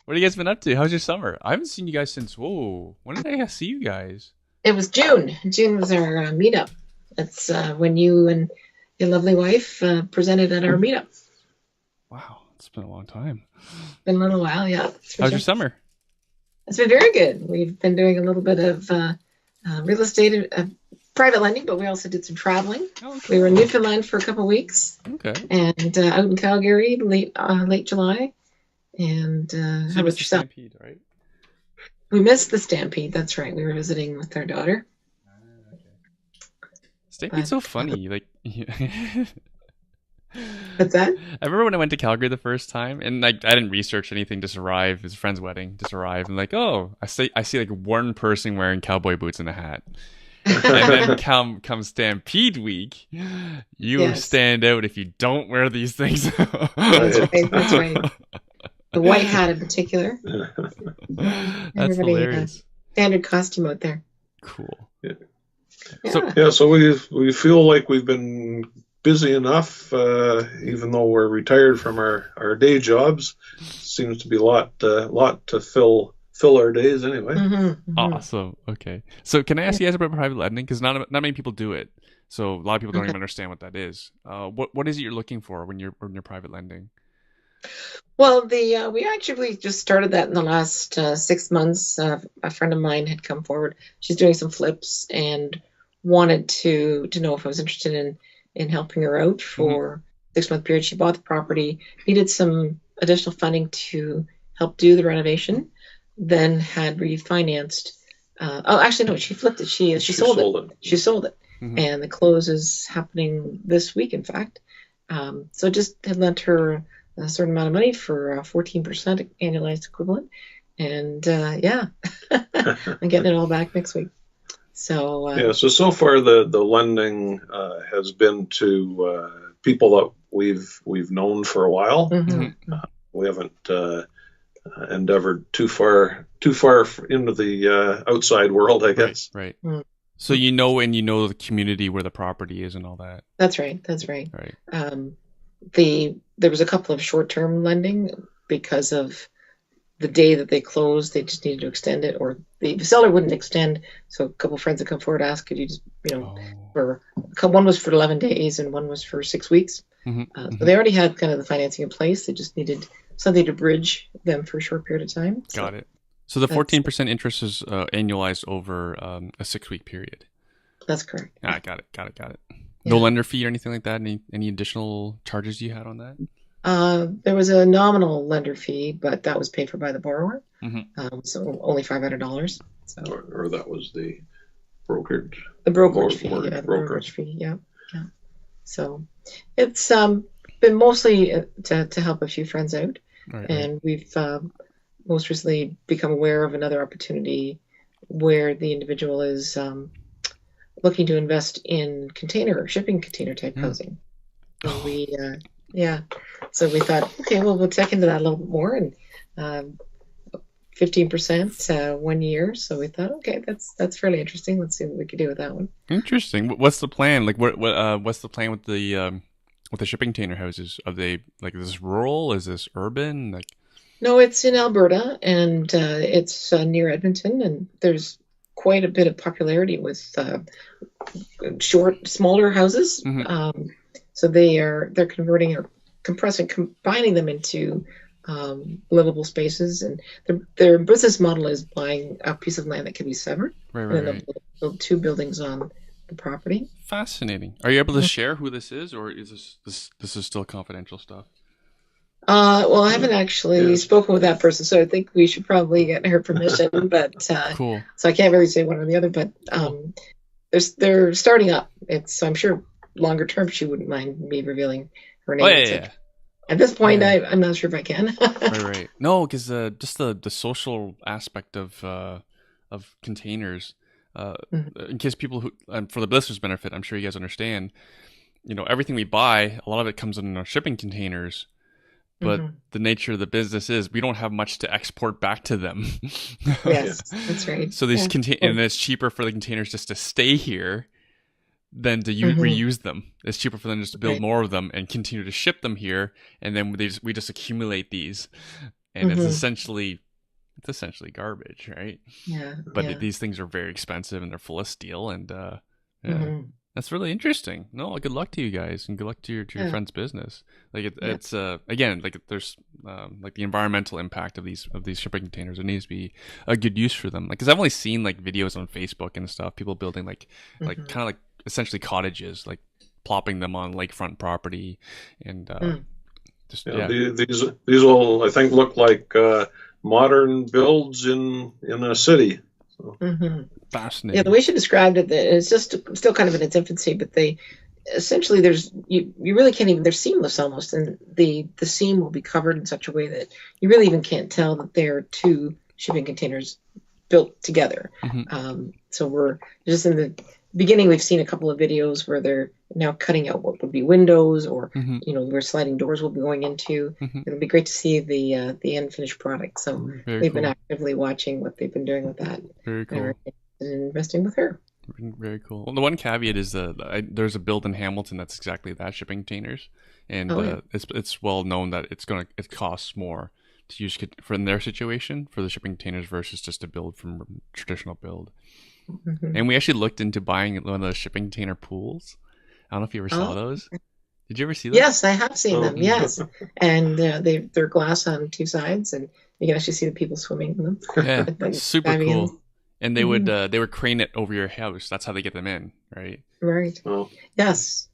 What have you guys been up to? How's your summer? I haven't seen you guys since, whoa, when did I see you guys? It was June. June was our meetup. That's when you and your lovely wife presented at our meetup. Wow, it's been a long time. Been a little while, yeah. How's your summer? It's been very good. We've been doing a little bit of real estate, private lending, but we also did some traveling. Oh, We were in cool. Newfoundland for a couple of weeks, Okay. and out in Calgary late July. And So how you about missed the yourself? Stampede, right? We missed the Stampede. That's right. We were visiting with our daughter. Stampede's But so funny. Like, what's that? I remember when I went to Calgary the first time, and like I didn't research anything. Just arrived. It was a friend's wedding. Just arrived, and like, oh, I see like one person wearing cowboy boots and a hat, and then come Stampede week, you Yes, stand out if you don't wear these things. that's right. That's right. The white hat in particular. That's Everybody hilarious. standard costume out there. Cool. Yeah. So Yeah. Yeah, so we feel like we've been busy enough, even though we're retired from our day jobs. Seems to be a lot to fill our days anyway. awesome. Okay. So can I ask you guys about private lending? Because not many people do it. So a lot of people don't Okay. even understand what that is. What is it you're looking for when you're private lending? Well, the we actually just started that in the last 6 months. A friend of mine had come forward. She's doing some flips and wanted to know if I was interested in helping her out Hmm. for 6 month period. She bought the property, needed some additional funding to help do the renovation, then had refinanced. Oh, actually, no, she flipped it. She She sold it. sold it. She sold it, Hmm. and the close is happening this week, in fact. So just had lent her a certain amount of money for 14% annualized equivalent, and yeah, I'm getting it all back next week. So Yeah, so far the lending has been to people that we've known for a while. Hmm. mhm. We haven't endeavored too far into the outside world, I Right. guess. Right. Mm. So you know, and you know the community where the property is and all that. That's right. That's right. Right. Um, there was a couple of short-term lending because of the day that they closed. They just needed to extend it, or the seller wouldn't extend. So a couple of friends had come forward, asked, could you just, Oh. for one was for 11 days and one was for 6 weeks. Hmm. So they already had kind of the financing in place. They just needed something to bridge them for a short period of time. So Got it. So the that's 14% interest is annualized over a 6 week period. that's correct. Ah, got it. Got it. No Yeah. lender fee or anything like that. Any additional charges you had on that? There was a nominal lender fee, but that was paid for by the borrower. Hmm. So only $500. So Or that was the brokered the brokerage fee, mortgage yeah, the broker. brokerage fee, yeah, yeah. So it's been mostly to help a few friends out, Right. and we've most recently become aware of another opportunity where the individual is looking to invest in shipping container type Mm. housing. So yeah, so we thought, okay, well, we'll check into that a little bit more, and 15% 1 year. So we thought, okay, that's fairly interesting. Let's see what we can do with that one. Interesting. What's the plan? Like, what's the plan with the shipping container houses? Are they like, is this rural? Is this urban? Like, No, it's in Alberta, and it's near Edmonton, and there's quite a bit of popularity with smaller houses. mhm. So they're converting or combining them into livable spaces, and their business model is buying a piece of land that can be severed, Right, and right, then they'll right. build two buildings on the property. Fascinating. Are you able to share who this is, or is this is still confidential stuff? Well, I haven't actually Yeah. spoken with that person, so I think we should probably get her permission. But Cool. so I can't really say one or the other. But Cool. they're starting up. So I'm sure longer term she wouldn't mind me revealing her name. Oh yeah, et yeah, cetera. yeah. At this point, Yeah. I'm not sure if I can. Right, right. No, because just the social aspect of containers. Mhm. In case people who, for the listeners' benefit, I'm sure you guys understand. You know, everything we buy, a lot of it comes in our shipping containers. But Mhm. the nature of the business is we don't have much to export back to them. Yes, that's right. So these Yeah. and it's cheaper for the containers just to stay here than to Mhm. reuse them. It's cheaper for them just to build Right. more of them and continue to ship them here, and then we just accumulate these. and it's essentially garbage, right? Yeah. But these things are very expensive and they're full of steel, and Mm-hmm. that's really interesting. No, good luck to you guys, and good luck to your friend's business. Like it's again, like there's like the environmental impact of these shipping containers. There needs to be a good use for them. Like, because I've only seen like videos on Facebook and stuff, people building like kind of like essentially cottages, like plopping them on lakefront property, and just these will, I think, look like modern builds in a city. So. Fascinating. Yeah, the way she described it, it's just still kind of in its infancy, but they essentially you really can't even, they're seamless almost, and the seam will be covered in such a way that you really even can't tell that they're two shipping containers built together. So we're just in the beginning. We've seen a couple of videos where they're now cutting out what would be windows, or where sliding doors will be going into. It'll be great to see the end finished product. So we've been actively watching what they've been doing with that. Very cool. And investing with her. Very cool. Well, the one caveat is there's a build in Hamilton that's exactly that, shipping containers, and it's well known that it costs more to use for in their situation for the shipping containers versus just a build from traditional build. And we actually looked into buying one of those shipping container pools. I don't know if you ever saw those. Did you ever see them? Yes, I have seen them. Yes, and they're glass on two sides, and you can actually see the people swimming in them. Yeah, super cool. And they would crane it over your house. That's how they get them in, right? Right. Oh. Yes.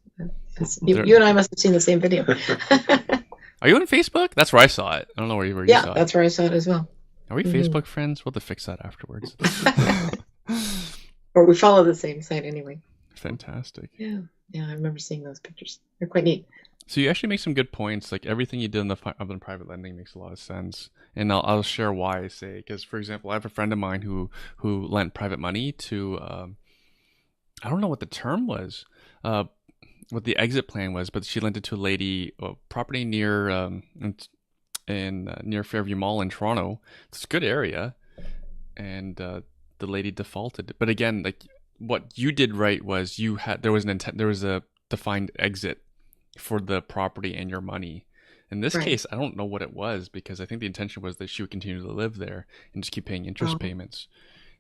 You and I must have seen the same video. Are you on Facebook? That's where I saw it. I don't know where you saw it. Yeah, that's where I saw it as well. Are we Facebook friends? We'll have to fix that afterwards. Or we follow the same site anyway. Fantastic. Yeah, I remember seeing those pictures. They're quite neat. So you actually make some good points. Like, everything you did in the private lending makes a lot of sense, and I'll share why I say. Because, for example, I have a friend of mine who lent private money to I don't know what the term was, what the exit plan was, but she lent it to a lady, property near near Fairview Mall in Toronto. It's a good area, and the lady defaulted. But again, like, what you did right was there was a defined exit for the property and your money. In this case, I don't know what it was, because I think the intention was that she would continue to live there and just keep paying interest payments,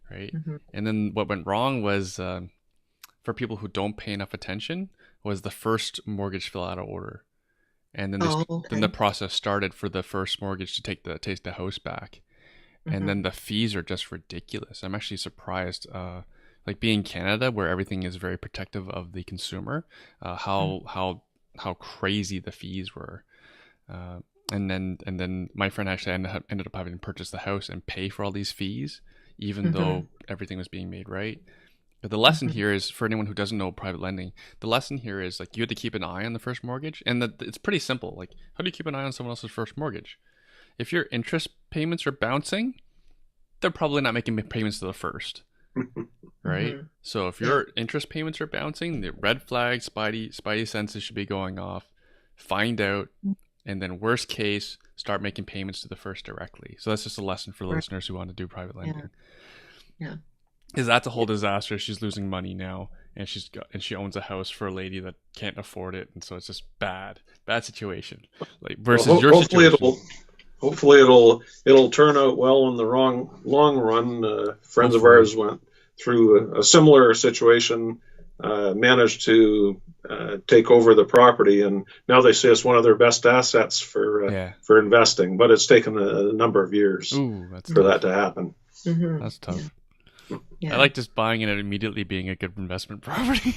right? And then what went wrong was, for people who don't pay enough attention, was the first mortgage fell out of order, and then then the process started for the first mortgage to take the house back, and then the fees are just ridiculous. I'm actually surprised. Like, being in Canada, where everything is very protective of the consumer, how crazy the fees were, and then my friend actually ended up having to purchase the house and pay for all these fees, even though everything was being made right. But the lesson here is, for anyone who doesn't know private lending, the lesson here is, like, you have to keep an eye on the first mortgage, and it's pretty simple. Like, how do you keep an eye on someone else's first mortgage? If your interest payments are bouncing, they're probably not making payments to the first. Right? So if your interest payments are bouncing, the red flag, spidey senses should be going off. Find out, and then worst case, start making payments to the first directly. So that's just a lesson for listeners who want to do private lending. Yeah. Because that's a whole disaster. She's losing money now, and she owns a house for a lady that can't afford it, and so it's just bad situation. Like, versus your situation. Hopefully it'll turn out well in the long run. Friends of ours went through a similar situation, managed to take over the property, and now they say it's one of their best assets for investing. But it's taken a number of years for that to happen. That's tough. Yeah. I like just buying it and immediately being a good investment property.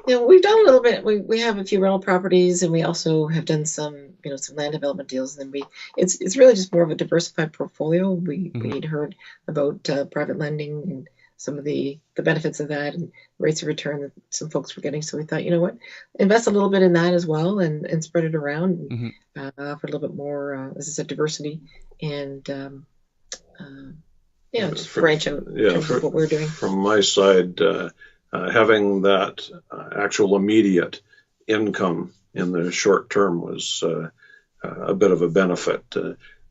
We've done a little bit. We have a few rental properties, and we also have done some land development deals. And then it's really just more of a diversified portfolio. We'd heard about private lending and some of the benefits of that and rates of return that some folks were getting. So we thought, you know what, invest a little bit in that as well, and spread it around, and offer a little bit more, as I said, diversity, and just branch out in terms of what we're doing. From my side, having that actual immediate income in the short term was a bit of a benefit.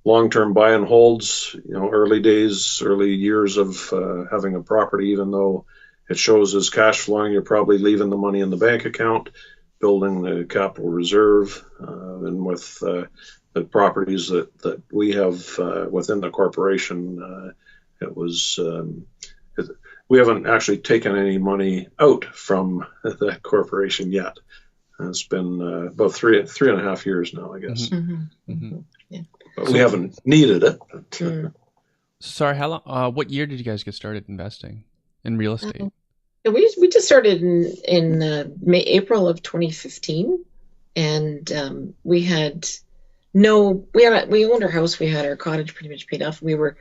Long-term buy and holds, early years of having a property, even though it shows as cash flowing, you're probably leaving the money in the bank account. building the capital reserve, and with the properties that we have within the corporation, it was. We haven't actually taken any money out from the corporation yet. It's been about three and a half years now, I guess. Yeah. But we haven't needed it. Sorry, how long? What year did you guys get started investing in real estate? We just started in April of 2015, and we owned our house. We had our cottage pretty much paid off. We were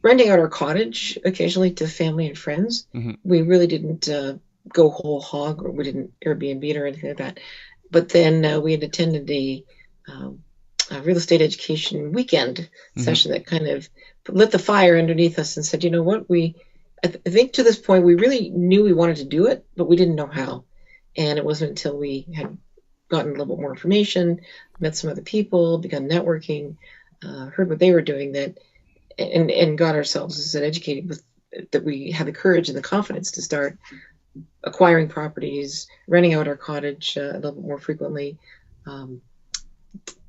renting out our cottage occasionally to family and friends. We really didn't go whole hog, or we didn't Airbnb it or anything like that. But then we had attended a real estate education weekend session that kind of lit the fire underneath us and said, you know what, I think to this point we really knew we wanted to do it, but we didn't know how. And it wasn't until we had gotten a little bit more information, met some other people, begun networking, heard what they were doing, that and got ourselves, as I said, educated with that we had the courage and the confidence to start acquiring properties, renting out our cottage a little bit more frequently,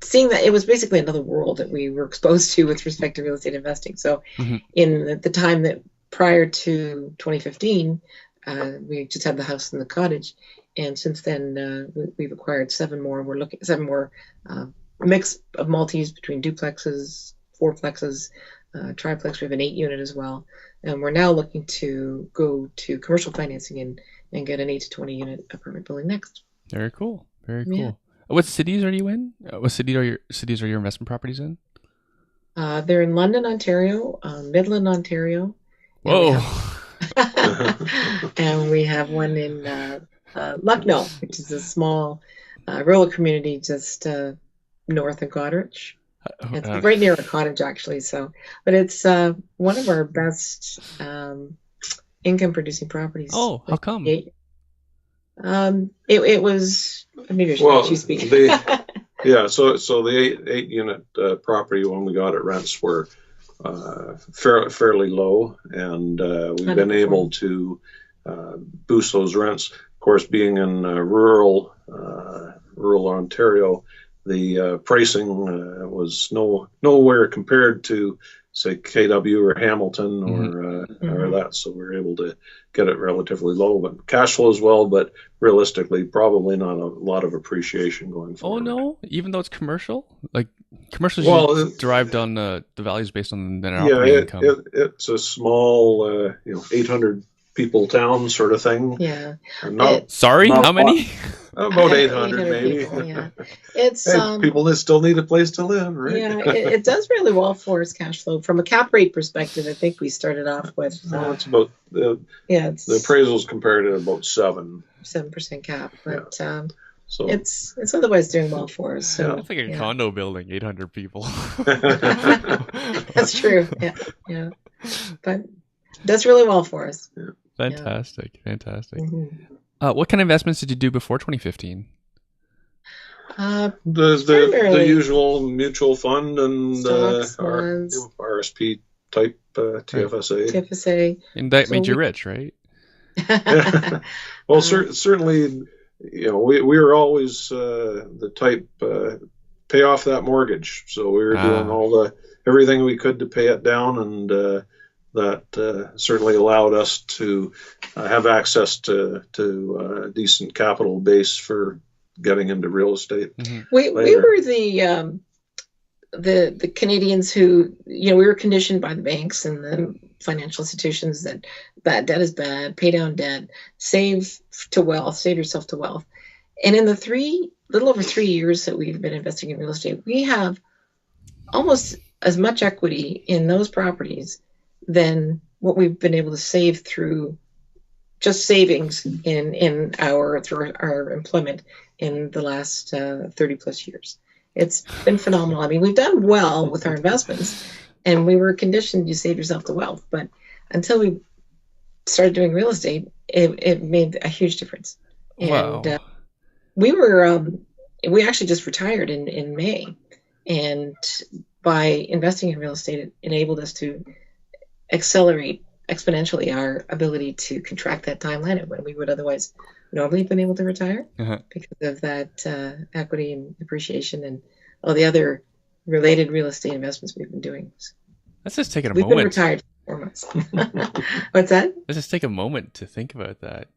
seeing that it was basically another world that we were exposed to with respect to real estate investing. So in the time that prior to 2015, we just had the house and the cottage, and since then we've acquired seven more. We're looking at seven more, mix of multis between duplexes, fourplexes, triplex. We have an 8-unit as well, and we're now looking to go to commercial financing and get an 8 to 20 unit apartment building next. Very cool. Very cool. Yeah. What cities are you in? What cities are your investment properties in? They're in London, Ontario, Midland, Ontario. Whoa. And we have one in Lucknow, which is a small rural community just north of Goderich. It's right near a cottage, actually. But it's one of our best income-producing properties. Oh, how come? It was, maybe I should let you speak. Yeah, so the 8-unit property when we got it, rents were fairly low, and we've been able to boost those rents. Of course, being in rural Ontario, the pricing was nowhere compared to, say, KW or Hamilton or that, so we were able to get it relatively low, but cash flow as well, but realistically probably not a lot of appreciation going forward. Oh no, even though it's commercial? Like commercial is derived on the values based on the net operating income. It's a small 800 people town sort of thing. Yeah. How many? About 800 maybe. People, yeah. It's people that still need a place to live, right? Yeah, it does really well for its cash flow. From a cap rate perspective, I think we started off with it's about the appraisals compared to about 7% cap, but so it's otherwise doing well for us. So it's like a condo building, 800 people. That's true. Yeah. But that's really well for us. Yeah. Fantastic. What kind of investments did you do before 2015? The usual mutual fund and stocks, RSP type TFSA. TFSA. And that made you rich, right? Well, certainly, we were always the type pay off that mortgage. So we were doing everything we could to pay it down, and that certainly allowed us to have access to a decent capital base for getting into real estate. We were the Canadians who, we were conditioned by the banks and the financial institutions that bad debt is bad, pay down debt, save yourself to wealth. And in the little over 3 years that we've been investing in real estate, we have almost as much equity in those properties than what we've been able to save through just savings through our employment in the last 30 plus years. It's been phenomenal. I mean, we've done well with our investments, and we were conditioned, you save yourself to wealth. But until we started doing real estate, it made a huge difference. Wow. And we actually just retired in May, and by investing in real estate, it enabled us to accelerate exponentially our ability to contract that timeline when we would otherwise normally been able to retire Uh-huh. because of that equity and appreciation and all the other related real estate investments we've been doing. So Let's just take a we've been moment. retired for 4 months. What's that? Let's just take a moment to think about that.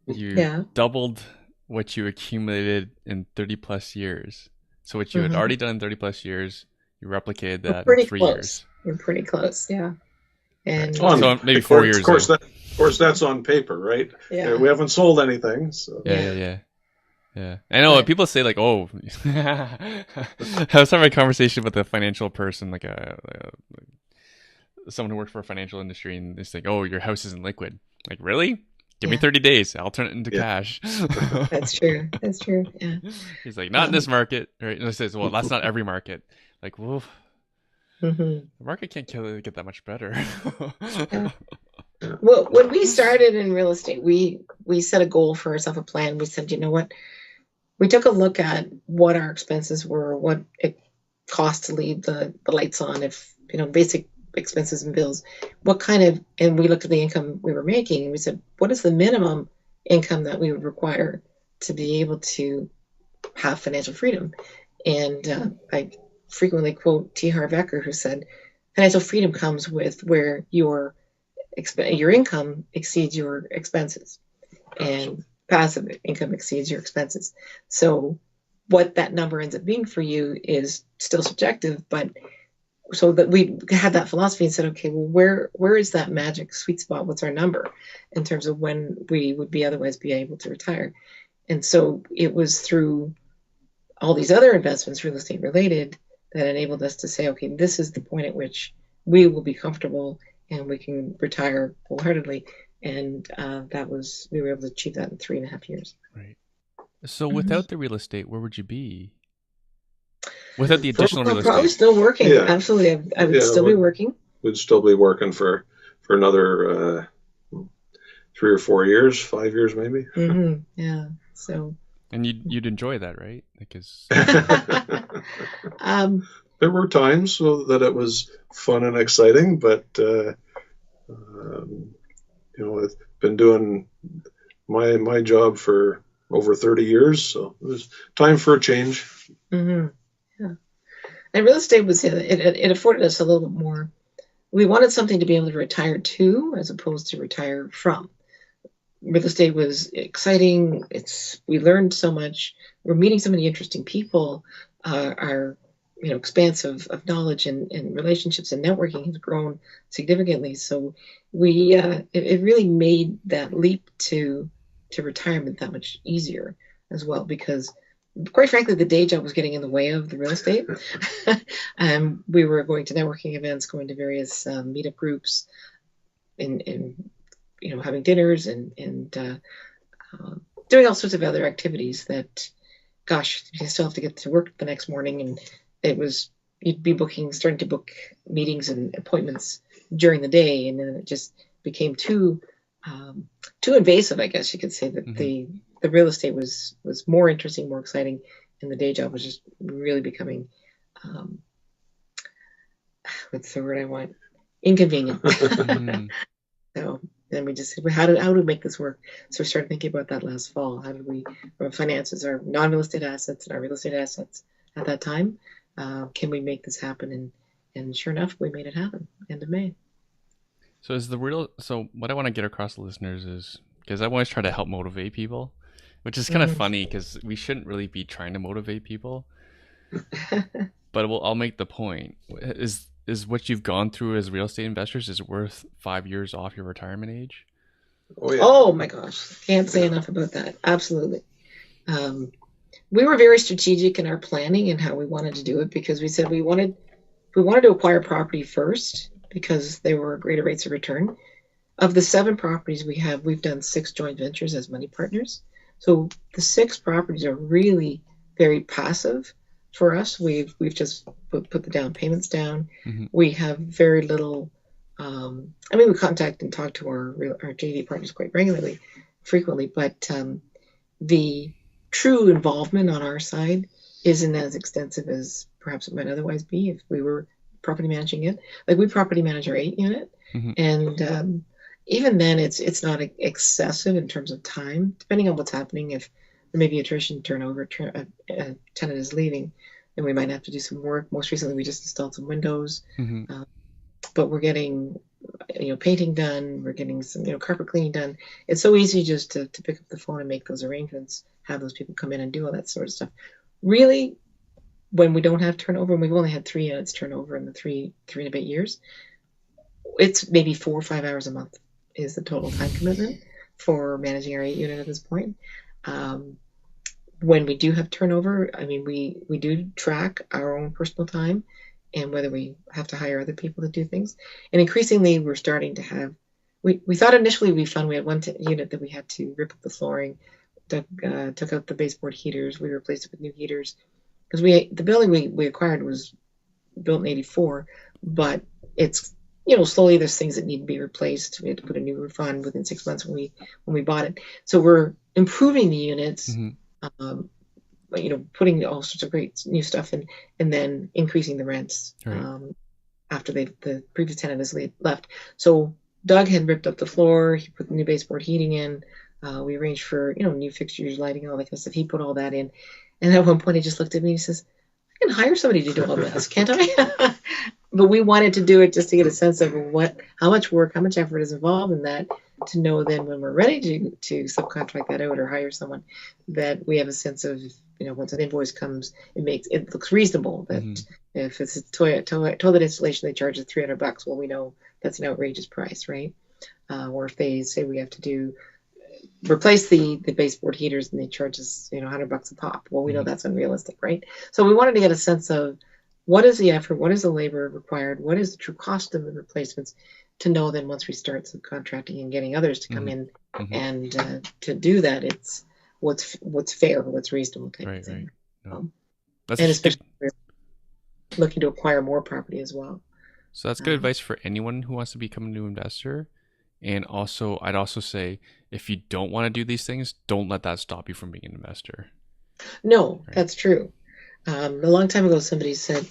You Yeah. doubled what you accumulated in 30 plus years. So what you had already done in 30 plus years, you replicated We're that in pretty 3 close. years. We're pretty close, yeah. And Right. So maybe 4 years. Of course, that's on paper, right? yeah. We haven't sold anything. So. Yeah. I know But- people say like, oh, I was having a conversation with a financial person, like someone who works for a financial industry, and they say, oh, your house isn't liquid. Like, really? Give me 30 days. I'll turn it into cash. That's true. That's true. Yeah. He's like, not in this market. Right? And I says, well, that's not every market. Like, well, the market can't get that much better. Well, when we started in real estate, we set a goal for ourselves, a plan. We said, you know what? We took a look at what our expenses were, what it cost to leave the lights on, if, basic expenses and bills, and we looked at the income we were making, and we said, what is the minimum income that we would require to be able to have financial freedom? And I frequently quote T. Harv Eker, who said, financial freedom comes with where your income exceeds your expenses, and passive income exceeds your expenses. So what that number ends up being for you is still subjective, but so that we had that philosophy and said, okay, well, where is that magic sweet spot? What's our number in terms of when we would otherwise be able to retire? And so it was through all these other investments, real estate related, that enabled us to say, okay, this is the point at which we will be comfortable and we can retire wholeheartedly. And we were able to achieve that in 3.5 years. Right. So without the real estate, where would you be? Without the additional real estate? Probably still working. Yeah. Absolutely. I would still be working. We'd still be working for another 3 or 4 years, 5 years maybe. Yeah. So. And you'd enjoy that, right? Because there were times so that it was fun and exciting, but I've been doing my job for over 30 years, so it was time for a change. Yeah. And real estate it afforded us a little bit more. We wanted something to be able to retire to as opposed to retire from. Real estate was exciting. We learned so much. We're meeting so many interesting people. Our expanse of knowledge and relationships and networking has grown significantly. So it really made that leap to retirement that much easier as well, because quite frankly, the day job was getting in the way of the real estate. We were going to networking events, going to various meetup groups, and having dinners and doing all sorts of other activities that, gosh, you still have to get to work the next morning. And you'd be starting to book meetings and appointments during the day. And then it just became too invasive, I guess you could say, that the real estate was more interesting, more exciting, and the day job was just really becoming, what's the word I want? Inconvenient. So then we just said, how do we make this work? So we started thinking about that last fall. How did we finance our non-real estate assets and our real estate assets at that time? Can we make this happen? And sure enough, we made it happen. End of May. So what I want to get across to listeners is, because I always try to help motivate people, which is kind of funny because we shouldn't really be trying to motivate people. But I'll make the point. Is what you've gone through as real estate investors is worth 5 years off your retirement age? Oh, yeah. Oh my gosh. Can't say enough about that. Absolutely. We were very strategic in our planning and how we wanted to do it, because we said we wanted to acquire property first because they were greater rates of return. Of the 7 properties we've done 6 joint ventures as money partners. So the 6 properties are really very passive for us. We've just put the down payments down. We have very little. We contact and talk to our JV partners quite frequently, but the true involvement on our side isn't as extensive as perhaps it might otherwise be if we were property managing it. Like, we property manage our 8 unit, and even then, it's not excessive in terms of time, depending on what's happening. If there may be attrition, turnover, a tenant is leaving, then we might have to do some work. Most recently, we just installed some windows, but we're getting painting done. We're getting some carpet cleaning done. It's so easy just to pick up the phone and make those arrangements, have those people come in and do all that sort of stuff. Really, when we don't have turnover, and we've only had 3 units turnover in the three and a bit years, it's maybe 4 or 5 hours a month is the total time commitment for managing our 8 unit at this point. When we do have turnover, I mean, we do track our own personal time and whether we have to hire other people to do things. And increasingly, we're starting to have, we thought initially we found we had one unit that we had to rip up the flooring, took out the baseboard heaters, we replaced it with new heaters. Because the building we acquired was built in 84, but it's, slowly there's things that need to be replaced. We had to put a new roof on within 6 months when we bought it. So we're improving the units, putting all sorts of great new stuff in, and then increasing the rents after the previous tenant has left. So Doug had ripped up the floor. He put the new baseboard heating in. We arranged for new fixtures, lighting, all that kind of stuff. He put all that in. And at one point, he just looked at me and he says, I can hire somebody to do all this, can't I? But we wanted to do it just to get a sense of how much work, how much effort is involved in that, to know then when we're ready to subcontract that out or hire someone, that we have a sense of, once an invoice comes, it looks reasonable. That if it's a toilet installation, they charge us $300. Well, we know that's an outrageous price, right? Or if they say we have to replace the baseboard heaters and they charge us $100 a pop. Well, we know that's unrealistic, right? So we wanted to get a sense of what is the effort, what is the labor required, what is the true cost of the replacements, to know then once we start subcontracting and getting others to come in and to do that, it's what's fair, what's reasonable type of thing. No. And especially looking to acquire more property as well. So that's good advice for anyone who wants to become a new investor. And also, I'd also say, if you don't want to do these things, don't let that stop you from being an investor. No, that's true. A long time ago, somebody said,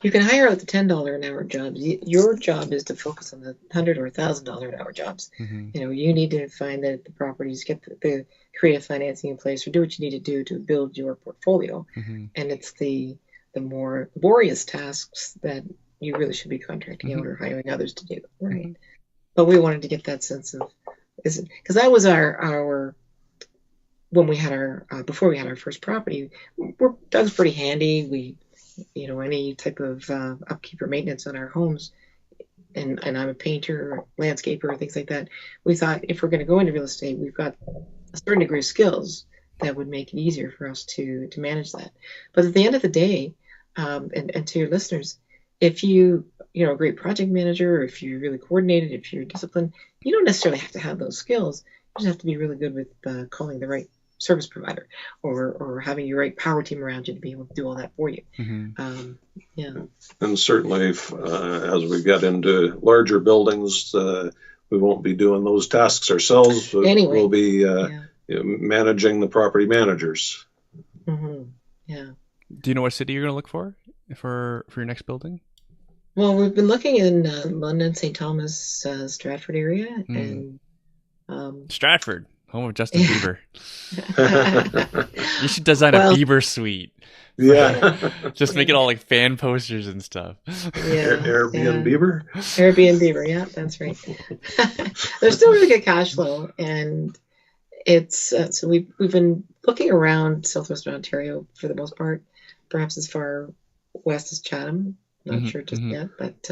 you can hire out the $10 an hour jobs. Your job is to focus on the $100 or $1,000 an hour jobs. You need to find that the properties, get the creative financing in place, or do what you need to do to build your portfolio. And it's the more laborious tasks that you really should be contracting out or hiring others to do, right? But we wanted to get that sense of, because that was our when we had before we had our first property. Doug's pretty handy. We, any type of upkeep or maintenance on our homes, and I'm a painter, landscaper, things like that. We thought if we're going to go into real estate, we've got a certain degree of skills that would make it easier for us to manage that. But at the end of the day, and to your listeners, if you a great project manager, or if you're really coordinated, if you're disciplined, you don't necessarily have to have those skills. You just have to be really good with calling the right service provider, or having your right power team around you to be able to do all that for you. And certainly, as we get into larger buildings, we won't be doing those tasks ourselves. Anyway, we'll be managing the property managers. Yeah. Do you know what city you're going to look for your next building? Well, we've been looking in London, St. Thomas, Stratford area, and Stratford, home of Justin Bieber. You should design a Bieber suite. Yeah. Just make it all like fan posters and stuff. Yeah. Airbnb Bieber? Airbnb Bieber, yeah, that's right. There's still really good cash flow, and it's so we've been looking around Southwestern Ontario for the most part, perhaps as far west as Chatham. Not sure just yet, but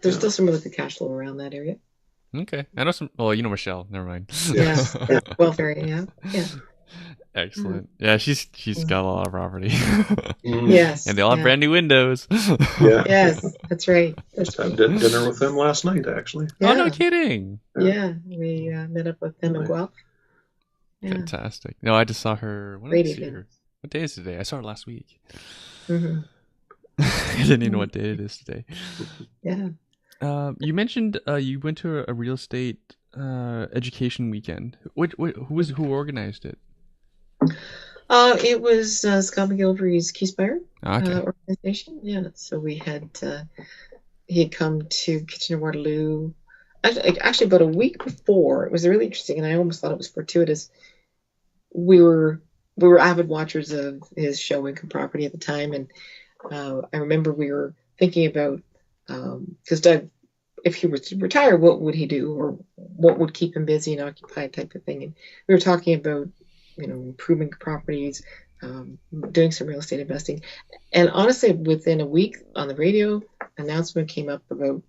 there's still some really good cash flow around that area. Okay, I know some. Well, Michelle. Never mind. Yeah. Welfare, yeah. Excellent. Yeah, she's got a lot of property. Yes, and they all have brand new windows. Yes, that's right. Just had dinner with them last night, actually. Yeah. Oh, no kidding. Yeah, we met up with them in Guelph. Yeah. Fantastic. No, I just saw her. When did I see her? What day is today? I saw her last week. I didn't even know what day it is today. Yeah. You mentioned you went to a real estate education weekend. Who organized it? It was Scott McGilvrey's Keyspire organization. Yeah. So we had he had come to Kitchener Waterloo actually about a week before, it was really interesting, and I almost thought it was fortuitous. We were avid watchers of his show Income Property at the time, and I remember we were thinking about, because Doug, if he were to retire, what would he do, or what would keep him busy and occupied, type of thing. And we were talking about, improving properties, doing some real estate investing. And honestly, within a week on the radio, announcement came up about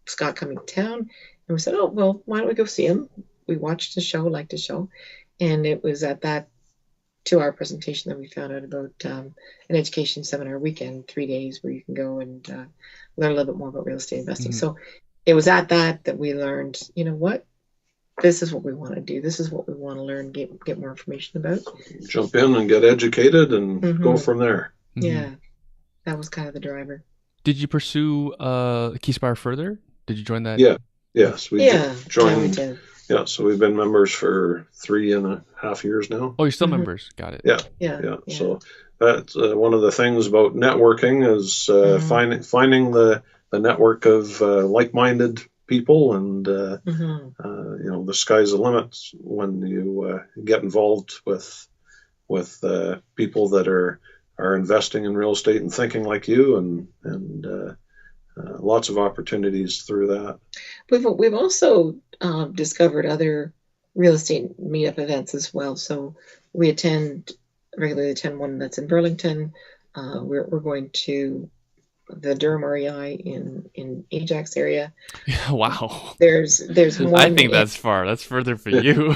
Scott coming to town, and we said, oh, well, why don't we go see him? We watched the show, liked the show, and it was at that 2-hour presentation that we found out about an education seminar weekend, 3 days, where you can go and learn a little bit more about real estate investing. So it was at that we learned, what, this is what we want to do. This is what we want to learn, get more information about. Jump in and get educated and go from there. Yeah, that was kind of the driver. Did you pursue Keyspire further? Did you join that? Yes, we joined. Yeah, we did. Yeah, so we've been members for 3.5 years now. Oh, you're still members. Got it. Yeah. So that's one of the things about networking is finding the network of like-minded people, and the sky's the limit when you get involved with people that are investing in real estate and thinking like you, and lots of opportunities through that. We've also discovered other real estate meetup events as well. So we regularly attend one that's in Burlington. We're going to the Durham REI in Ajax area. Yeah, wow. There's one. I think that's far. That's further for you.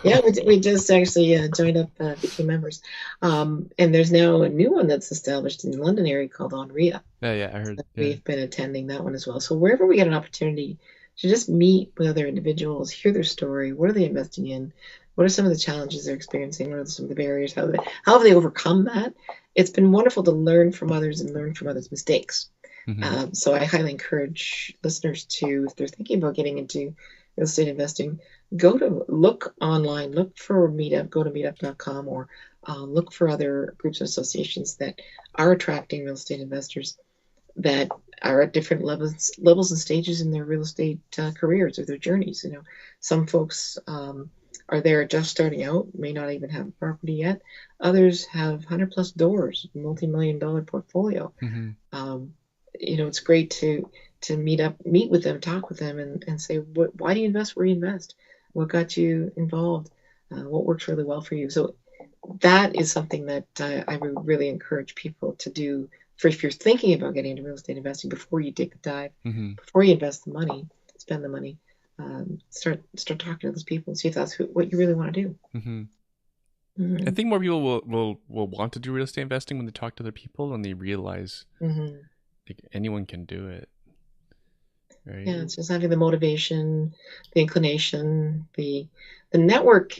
Yeah, we just actually joined up, became members. And there's now a new one that's established in the London area called REI. Yeah, I heard. We've been attending that one as well. So wherever we get an opportunity to just meet with other individuals, hear their story, what are they investing in? What are some of the challenges they're experiencing? What are some of the barriers? How have they overcome that? It's been wonderful to learn from others and learn from others' mistakes. So I highly encourage listeners to, if they're thinking about getting into real estate investing, look online, look for a meetup, go to meetup.com, or look for other groups and associations that are attracting real estate investors that are at different levels and stages in their real estate careers or their journeys. Some folks are there just starting out, may not even have a property yet. Others have 100+ doors, multi-million-dollar portfolio. It's great to meet with them, talk with them, and say, why do you invest where you invest? What got you involved? What works really well for you? So that is something that I would really encourage people to do. If you're thinking about getting into real estate investing, before you take the dive, before you invest the money, spend the money, start talking to those people and see if that's what you really want to do. I think more people will want to do real estate investing when they talk to other people and they realize like anyone can do it. Right? Yeah, it's just having the motivation, the inclination, the network.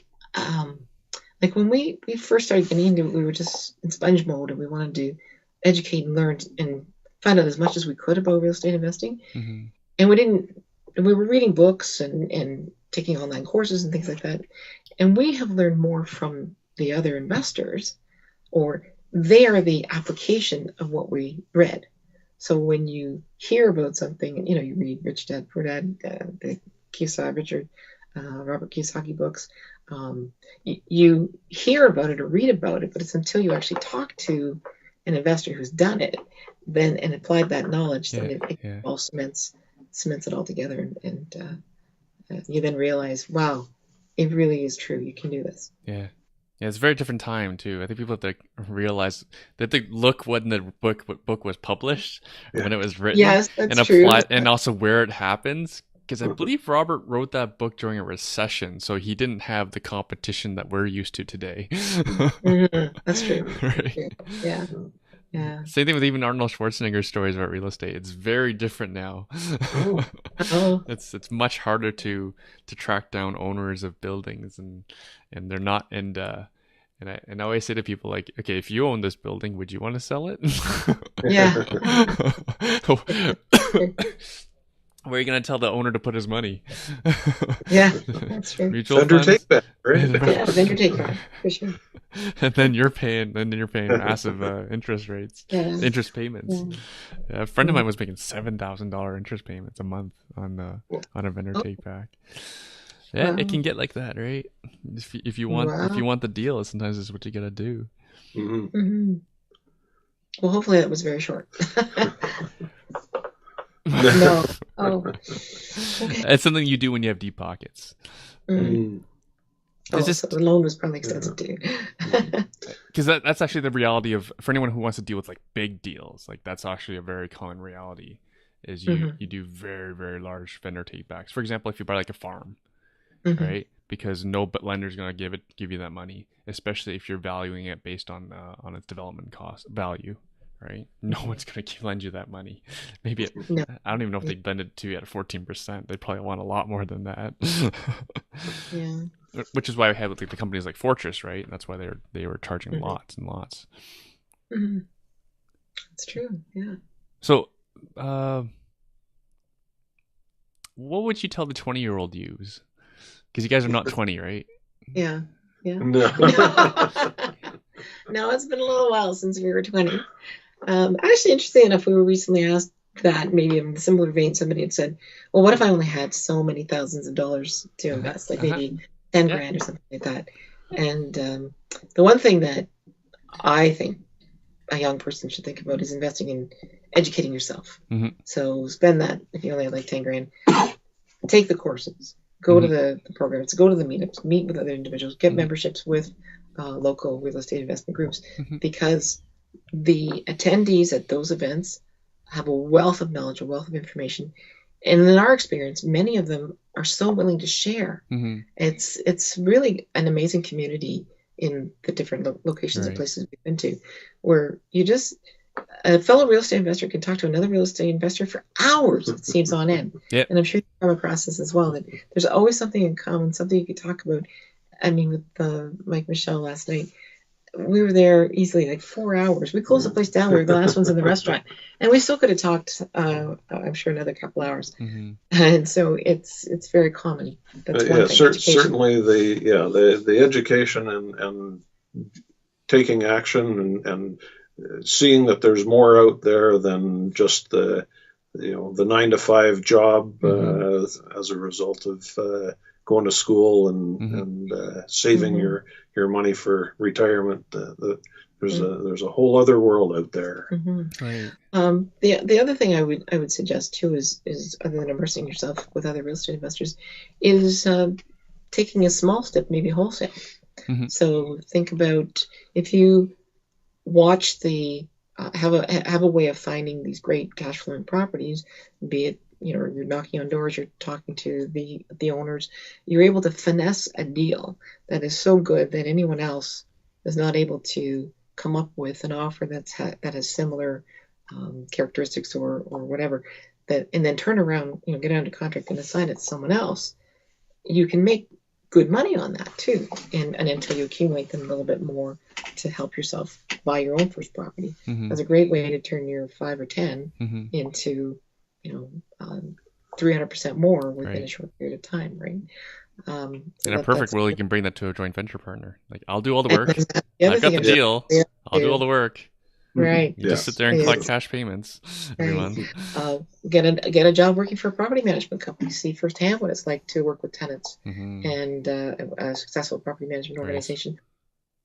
Like when we first started getting into it, we were just in sponge mode, and we wanted to educate and learn and find out as much as we could about real estate investing. And we were reading books and taking online courses and things like that. And we have learned more from the other investors, or they are the application of what we read. So when you hear about something, you read Rich Dad Poor Dad, the Robert Kiyosaki books, you hear about it or read about it, but it's until you actually talk to an investor who's done it and applied that knowledge, then it all cements it all together, and you then realize, wow, it really is true. You can do this. Yeah, it's a very different time too. I think people have to realize that they look when the book was published, when it was written, yes, that's and true. And also where it happens. Because I believe Robert wrote that book during a recession, so he didn't have the competition that we're used to today. That's true. Right. Yeah. Same thing with even Arnold Schwarzenegger's stories about real estate. It's very different now. It's much harder to track down owners of buildings, and they're not. And I always say to people, like, okay, if you own this building, would you want to sell it? Yeah. Where are you going to tell the owner to put his money? Yeah, that's true. Mutual Vendor funds. take back, right? Yeah, vendor take back for sure. And then you're paying massive interest rates, Yeah. interest payments. Yeah. Yeah, a friend of mine was making $7,000 interest payments a month on a vendor Oh. take back. Yeah, Wow. it can get like that, right? If you want the deal, sometimes it's what you gotta do. Mm-hmm. Mm-hmm. Well, hopefully that was very short. No. No. Oh. Okay. It's something you do when you have deep pockets. Mm. Oh, It's just- so the loan was probably expensive too. Because that's actually the reality of, for anyone who wants to deal with like big deals, like that's actually a very common reality. Is you do very, very large vendor takebacks. For example, if you buy like a farm, right? Because no lender's gonna give you that money, especially if you're valuing it based on its development cost value, right? No one's gonna lend you that money. Maybe No. I don't even know if they'd lend it to you at 14%. They'd probably want a lot more than that. Yeah. Which is why we had like the companies like Fortress, right? And that's why they were charging lots and lots. Mm-hmm. It's true. Yeah. So, what would you tell the 20-year-old yous? Because you guys are not 20, right? Yeah. Yeah. No. No, it's been a little while since we were 20. Actually, interesting enough, we were recently asked that, maybe in a similar vein. Somebody had said, well, what if I only had so many thousands of dollars to invest, like maybe 10 grand or something like that? And the one thing that I think a young person should think about is investing in educating yourself. So spend that, if you only have like 10 grand, take the courses, go to the programs, go to the meetups, meet with other individuals, get memberships with local real estate investment groups, because the attendees at those events have a wealth of knowledge, a wealth of information. And in our experience, many of them are so willing to share. It's really an amazing community in the different locations and places we've been to, where a fellow real estate investor can talk to another real estate investor for hours, it seems, on end. Yep. And I'm sure you come across this as well, that there's always something in common, something you could talk about. I mean, with Mike Michelle last night, we were there easily like 4 hours. We closed the place down. We were the last ones in the restaurant, and we still could have talked. I'm sure another couple hours. And so it's very common. That's one thing. Certainly the education and taking action and seeing that there's more out there than just the 9-to-5 job as a result of going to school and saving your money for retirement. There's a whole other world out there. Right. The other thing I would suggest too is other than immersing yourself with other real estate investors, is taking a small step, maybe wholesale. So think about, if you watch have a way of finding these great cash flowing properties, be it you're knocking on doors, you're talking to the owners, you're able to finesse a deal that is so good that anyone else is not able to come up with an offer that has similar characteristics or whatever, and then turn around, get under contract and assign it to someone else. You can make good money on that too, and until you accumulate them a little bit more to help yourself buy your own first property. That's a great way to turn your 5 or 10 into 300% more within a short period of time, right? In a perfect world, you can bring that to a joint venture partner. Like, I'll do all the work. The I've got the deal. Yeah. I'll do all the work. Right. You just sit there and collect cash payments every month. Get a job working for a property management company. See firsthand what it's like to work with tenants and a successful property management organization.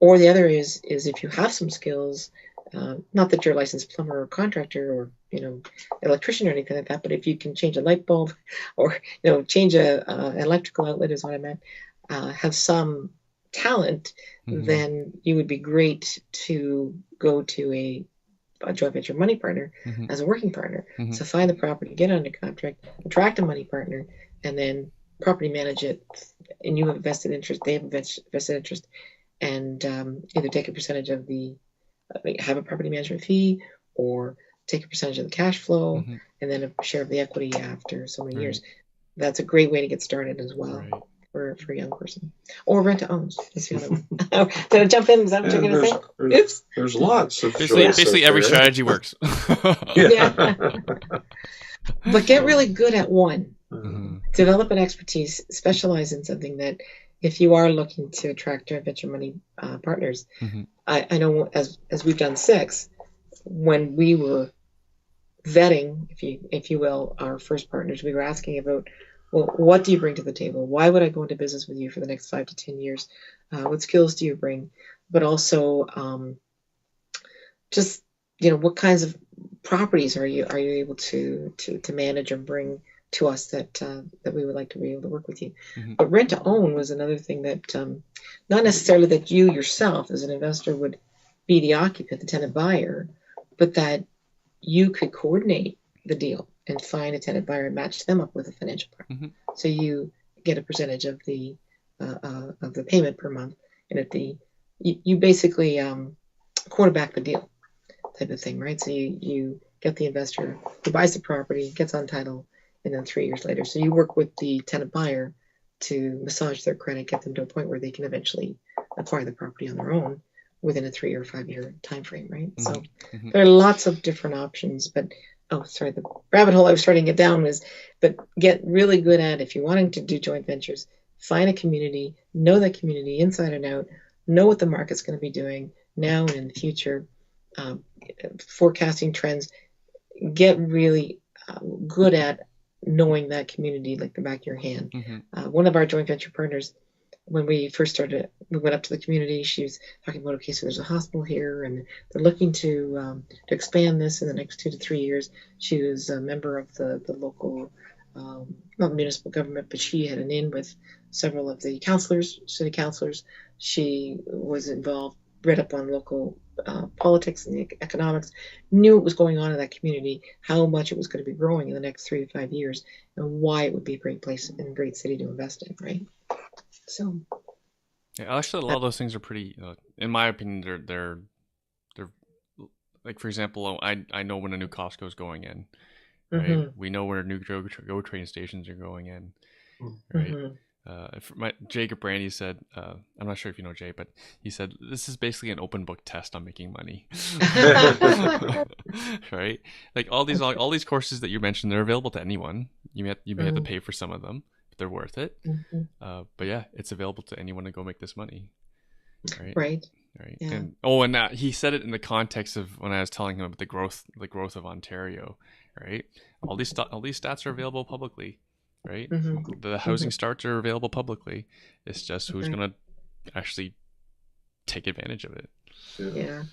Or the other is if you have some skills, not that you're a licensed plumber or contractor or electrician or anything like that, but if you can change a light bulb or change an electrical outlet is what I meant, have some talent, then you would be great to go to a joint venture money partner as a working partner. So find the property, get under contract, attract a money partner, and then property manage it. And you have a vested interest, they have a vested interest, and either take a percentage of have a property management fee, or take a percentage of the cash flow, and then a share of the equity after so many years. That's a great way to get started as well for a young person. Or rent to owns. That's the other one. Did I jump in? Is that what you're going to say? Oops. There's lots of basically every strategy works. But get really good at one. Mm-hmm. Develop an expertise, specialize in something that if you are looking to attract joint venture money partners, Mm-hmm. I know as we've done six, when we were vetting, if you will, our first partners, we were asking about, well, what do you bring to the table? Why would I go into business with you for the next 5 to 10 years? What skills do you bring? But also, just what kinds of properties are you able to manage and bring to us that we would like to be able to work with you. Mm-hmm. But rent to own was another thing that not necessarily that you yourself as an investor would be the occupant, the tenant buyer, but that you could coordinate the deal and find a tenant buyer and match them up with a financial partner. Mm-hmm. So you get a percentage of the payment per month, and you basically quarterback the deal type of thing, right? So you get the investor who buys the property, gets on title, and then 3 years later. So you work with the tenant buyer to massage their credit, get them to a point where they can eventually acquire the property on their own within a 3 or 5 year time frame, right? Mm-hmm. So Mm-hmm. there are lots of different options, but the rabbit hole I was starting to get down was, but get really good at, if you're wanting to do joint ventures, find a community, know that community inside and out, know what the market's going to be doing now and in the future, forecasting trends, get really good at knowing that community like the back of your hand. Mm-hmm. One of our joint venture partners, when we first started, we went up to the community. She was talking about, okay, so there's a hospital here, and they're looking to expand this in the next 2 to 3 years. She was a member of the local, not municipal government, but she had an in with several of the councillors, city councillors. She was involved, read up on local politics and the economics, knew what was going on in that community, how much it was going to be growing in the next 3 to 5 years, and why it would be a great place and a great city to invest in, right? So, yeah, actually, a lot of those things are pretty. In my opinion, they're like, for example, I know when a new Costco is going in, right? mm-hmm. We know where new Go train stations are going in, right? Mm-hmm. Jacob Brandy said, I'm not sure if you know Jay, but he said this is basically an open book test on making money, right? Like all these courses that you mentioned, they're available to anyone. You may have to pay for some of them, but they're worth it. Mm-hmm. But yeah, it's available to anyone to go make this money, right? Right. Yeah. And he said it in the context of when I was telling him about the growth of Ontario, right? All these stats are available publicly. Right, mm-hmm. The housing starts are available publicly. It's just who's right. going to actually take advantage of it. Yeah.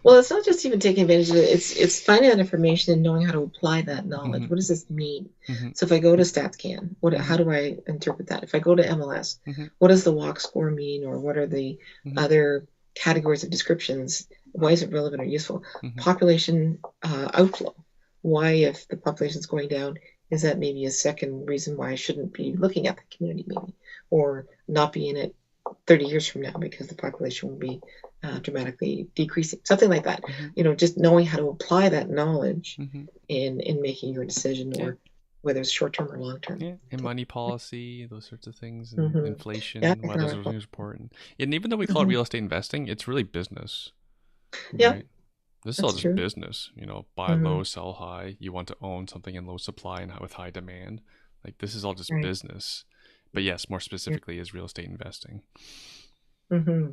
Well, it's not just even taking advantage of it. It's finding that information and knowing how to apply that knowledge. Mm-hmm. What does this mean? Mm-hmm. So if I go to StatsCan, how do I interpret that? If I go to MLS, mm-hmm. what does the walk score mean, or what are the mm-hmm. other categories of descriptions? Why is it relevant or useful? Mm-hmm. Population outflow. Why, if the population is going down, is that maybe a second reason why I shouldn't be looking at the community, maybe, or not be in it 30 years from now because the population will be dramatically decreasing, something like that. Mm-hmm. Just knowing how to apply that knowledge mm-hmm. in making your decision, or whether it's short term or long term. Yeah, and money policy, those sorts of things, and mm-hmm. inflation, why those are things important. And even though we call it real estate investing, it's really business. Yeah. Right? This is all just true. Business, buy low, sell high. You want to own something in low supply and with high demand. Like this is all just business. But yes, more specifically is real estate investing. Mm-hmm.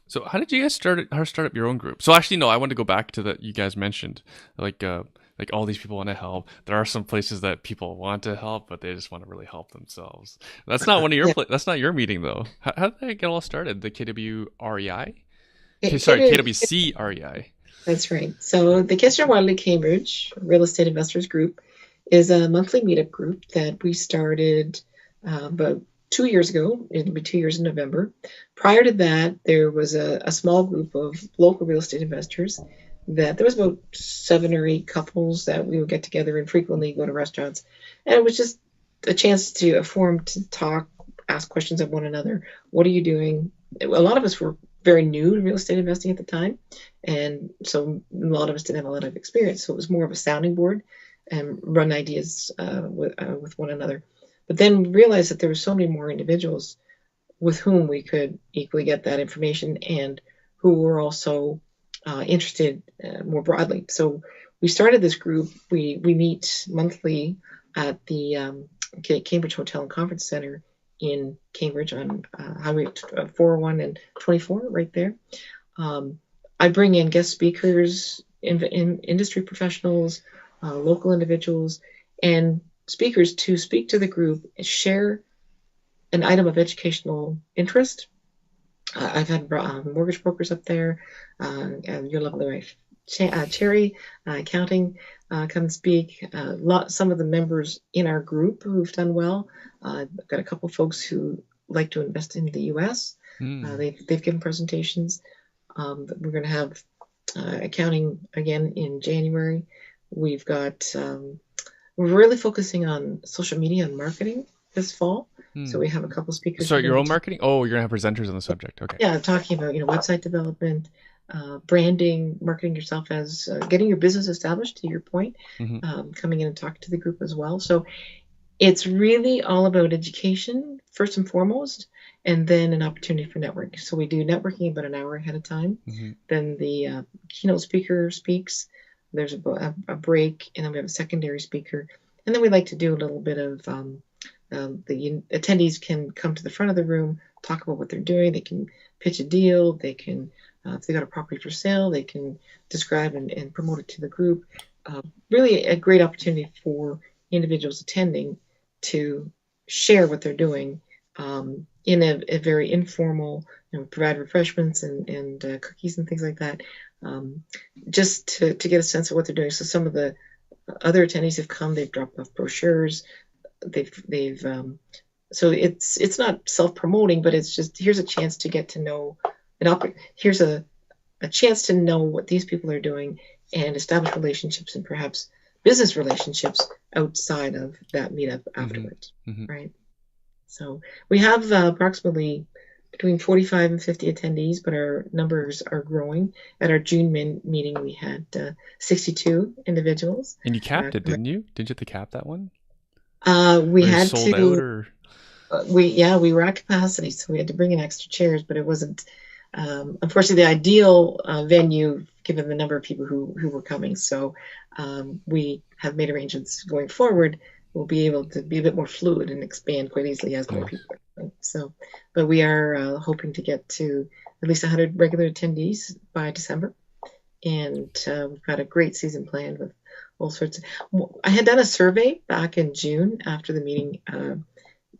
So how did you guys start up your own group? So actually, no, I want to go back to that you guys mentioned, like all these people want to help. There are some places that people want to help, but they just want to really help themselves. That's not one of your that's not your meeting though. How did that get all started? The KWREI? KWC REI. That's right. So the Kitchener-Waterloo Cambridge Real Estate Investors Group is a monthly meetup group that we started about 2 years ago. It'll be 2 years in November. Prior to that, there was a small group of local real estate investors that there was about 7 or 8 couples that we would get together and frequently go to restaurants. And it was just a forum to talk, ask questions of one another. What are you doing? A lot of us were very new to real estate investing at the time, and so a lot of us didn't have a lot of experience. So it was more of a sounding board and run ideas with one another. But then realized that there were so many more individuals with whom we could equally get that information and who were also interested more broadly. So we started this group. We meet monthly at the Cambridge Hotel and Conference Center in Cambridge on Highway 401 and 24, right there. I bring in guest speakers, in industry professionals, local individuals, and speakers to speak to the group, share an item of educational interest. I've had mortgage brokers up there, and your lovely wife, Cherry, accounting, come speak. Some of the members in our group who've done well. I've got a couple folks who like to invest in the U.S. They've given presentations. We're going to have accounting again in January. We've got we're really focusing on social media and marketing this fall. So we have a couple speakers. So your own marketing? Oh, you're going to have presenters on the subject. Okay. Yeah, talking about website development, branding, marketing yourself as getting your business established. To your point, coming in and talking to the group as well. So it's really all about education first and foremost, and then an opportunity for networking. So we do networking about an hour ahead of time. Then the keynote speaker speaks. There's a break, and then we have a secondary speaker. And then we like to do a little bit of the attendees can come to the front of the room, talk about what they're doing. They can pitch a deal. They can, if they got a property for sale, they can describe and promote it to the group. Really a great opportunity for individuals attending to share what they're doing in a very informal, provide refreshments and cookies and things like that, just to get a sense of what they're doing. So some of the other attendees have come, they've dropped off brochures. They've so it's not self-promoting, but it's just here's a chance to get to know here's a chance to know what these people are doing and establish relationships and perhaps business relationships outside of that meetup afterwards, right? So we have approximately between 45 and 50 attendees, but our numbers are growing. At our June meeting, we had 62 individuals. And you capped it, didn't you? Didn't you have to cap that one? We had sold to. Out or? We were at capacity, so we had to bring in extra chairs, but it wasn't. Unfortunately, the ideal venue, given the number of people who were coming. So we have made arrangements going forward. We'll be able to be a bit more fluid and expand quite easily as more people are coming. So, but we are hoping to get to at least 100 regular attendees by December, and we've got a great season planned with all sorts of. I had done a survey back in June after the meeting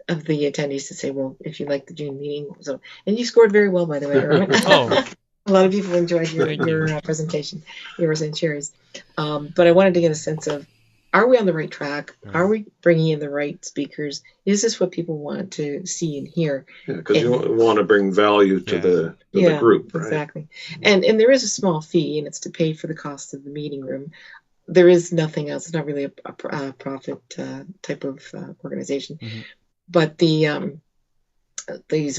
of the attendees to say, well, if you like the June meeting, so and you scored very well, by the way, Erwin. A lot of people enjoyed your presentation, yours and Sherry's. But I wanted to get a sense of, are we on the right track? Are we bringing in the right speakers? Is this what people want to see and hear? Yeah, because you want to bring value to the group, right? Exactly. And there is a small fee, and it's to pay for the cost of the meeting room. There is nothing else. It's not really a profit type of organization. But these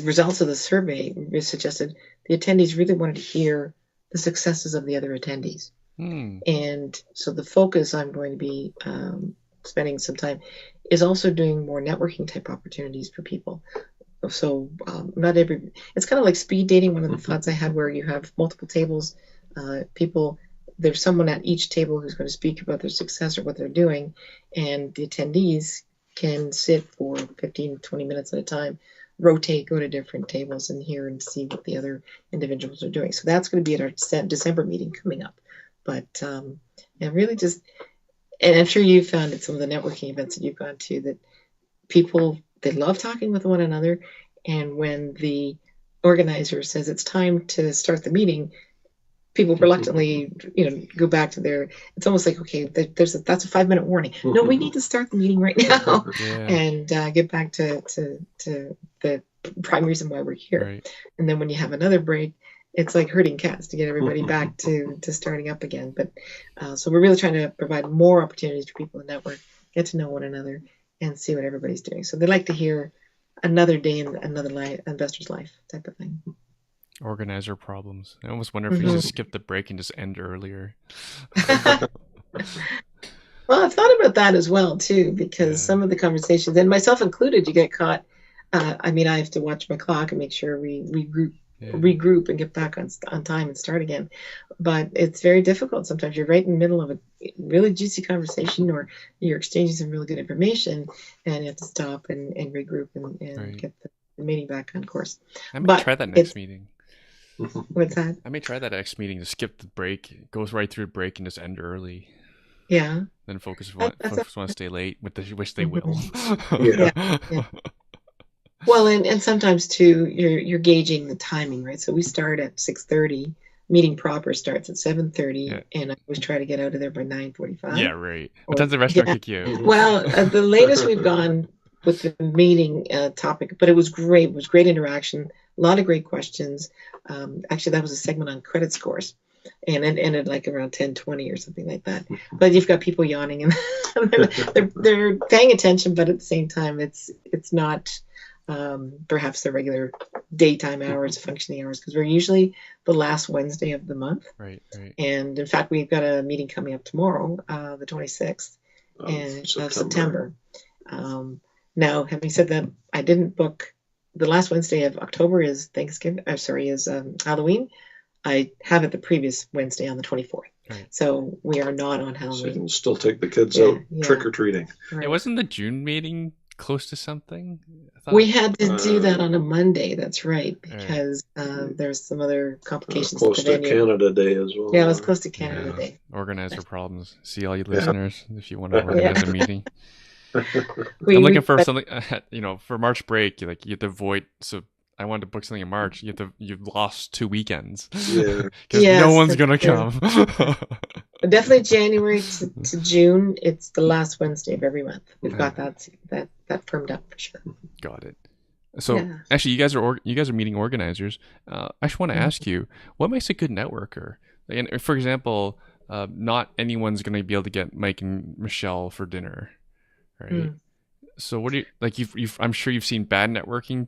results of the survey suggested the attendees really wanted to hear the successes of the other attendees. And so the focus I'm going to be spending some time is also doing more networking type opportunities for people. So it's kind of like speed dating. One of the thoughts I had where you have multiple tables, there's someone at each table who's going to speak about their success or what they're doing, and the attendees can sit for 15, 20 minutes at a time, rotate, go to different tables and hear and see what the other individuals are doing. So that's going to be at our December meeting coming up. But and really just, and I'm sure you've found at some of the networking events that you've gone to that people, they love talking with one another. And when the organizer says it's time to start the meeting, people reluctantly, go back to it's almost like, okay, that's a 5-minute warning. No, we need to start the meeting right now and get back to the prime reason why we're here. Right. And then when you have another break, it's like herding cats to get everybody back to starting up again. But so we're really trying to provide more opportunities for people to network, get to know one another, and see what everybody's doing. So they like to hear another day in another investor's life type of thing. Organizer problems. I almost wonder if we just skip the break and just end earlier. Well, I've thought about that as well, too, because some of the conversations, and myself included, you get caught. I have to watch my clock and make sure we group regroup and get back on time and start again. But it's very difficult. Sometimes you're right in the middle of a really juicy conversation, or you're exchanging some really good information, and you have to stop and regroup and get the meeting back on course. I might try that next meeting. What's that? I may try that next meeting to skip the break, goes right through the break, and just end early. Yeah. Then folks want to stay late, which they will. Yeah. Well, and sometimes too, you're gauging the timing, right? So we start at 6:30. Meeting proper starts at 7:30, and I always try to get out of there by 9:45. Yeah, right. What time's the restaurant kick you out? Well, the latest we've gone with the meeting topic, but it was great. It was great interaction. A lot of great questions. Actually, that was a segment on credit scores. And it ended like around 10:20 or something like that. But you've got people yawning, and they're paying attention, but at the same time, it's not perhaps the regular daytime hours, functioning hours, because we're usually the last Wednesday of the month. Right. And in fact, we've got a meeting coming up tomorrow, the 26th of September. Now, having said that, I didn't book. The last Wednesday of October is Halloween. I have it the previous Wednesday on the 24th. Right. So we are not on Halloween. So you can still take the kids out trick-or-treating. Right. It wasn't the June meeting close to something? We had to do that on a Monday, that's right, because there's some other complications. Close to Canada Day as well. Yeah, it was close to Canada Day. Organizer problems. See all you listeners, if you want to organize a meeting. I'm looking for something, for March break, you have to avoid, so I wanted to book something in March. You've lost 2 weekends. Yeah. Because no one's going to come. Definitely January to June. It's the last Wednesday of every month. We've got that firmed up for sure. Got it. So actually, you guys are meeting organizers. I just want to ask you, what makes a good networker? And for example, not anyone's going to be able to get Mike and Michelle for dinner, right? So what do you I'm sure you've seen bad networking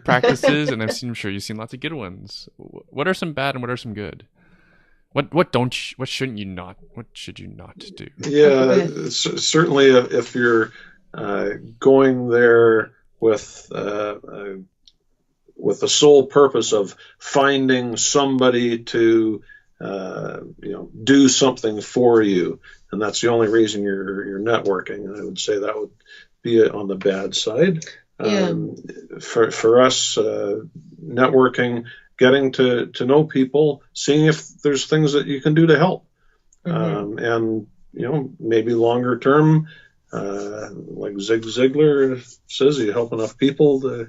practices, and I'm sure you've seen lots of good ones. What are some bad and what are some good? What should you not do? Yeah, certainly if you're going there with the sole purpose of finding somebody to do something for you, and that's the only reason you're networking, I would say that would be on the bad side. For us, networking, getting to know people, seeing if there's things that you can do to help, and maybe longer term, like Zig Ziglar says, you help enough people to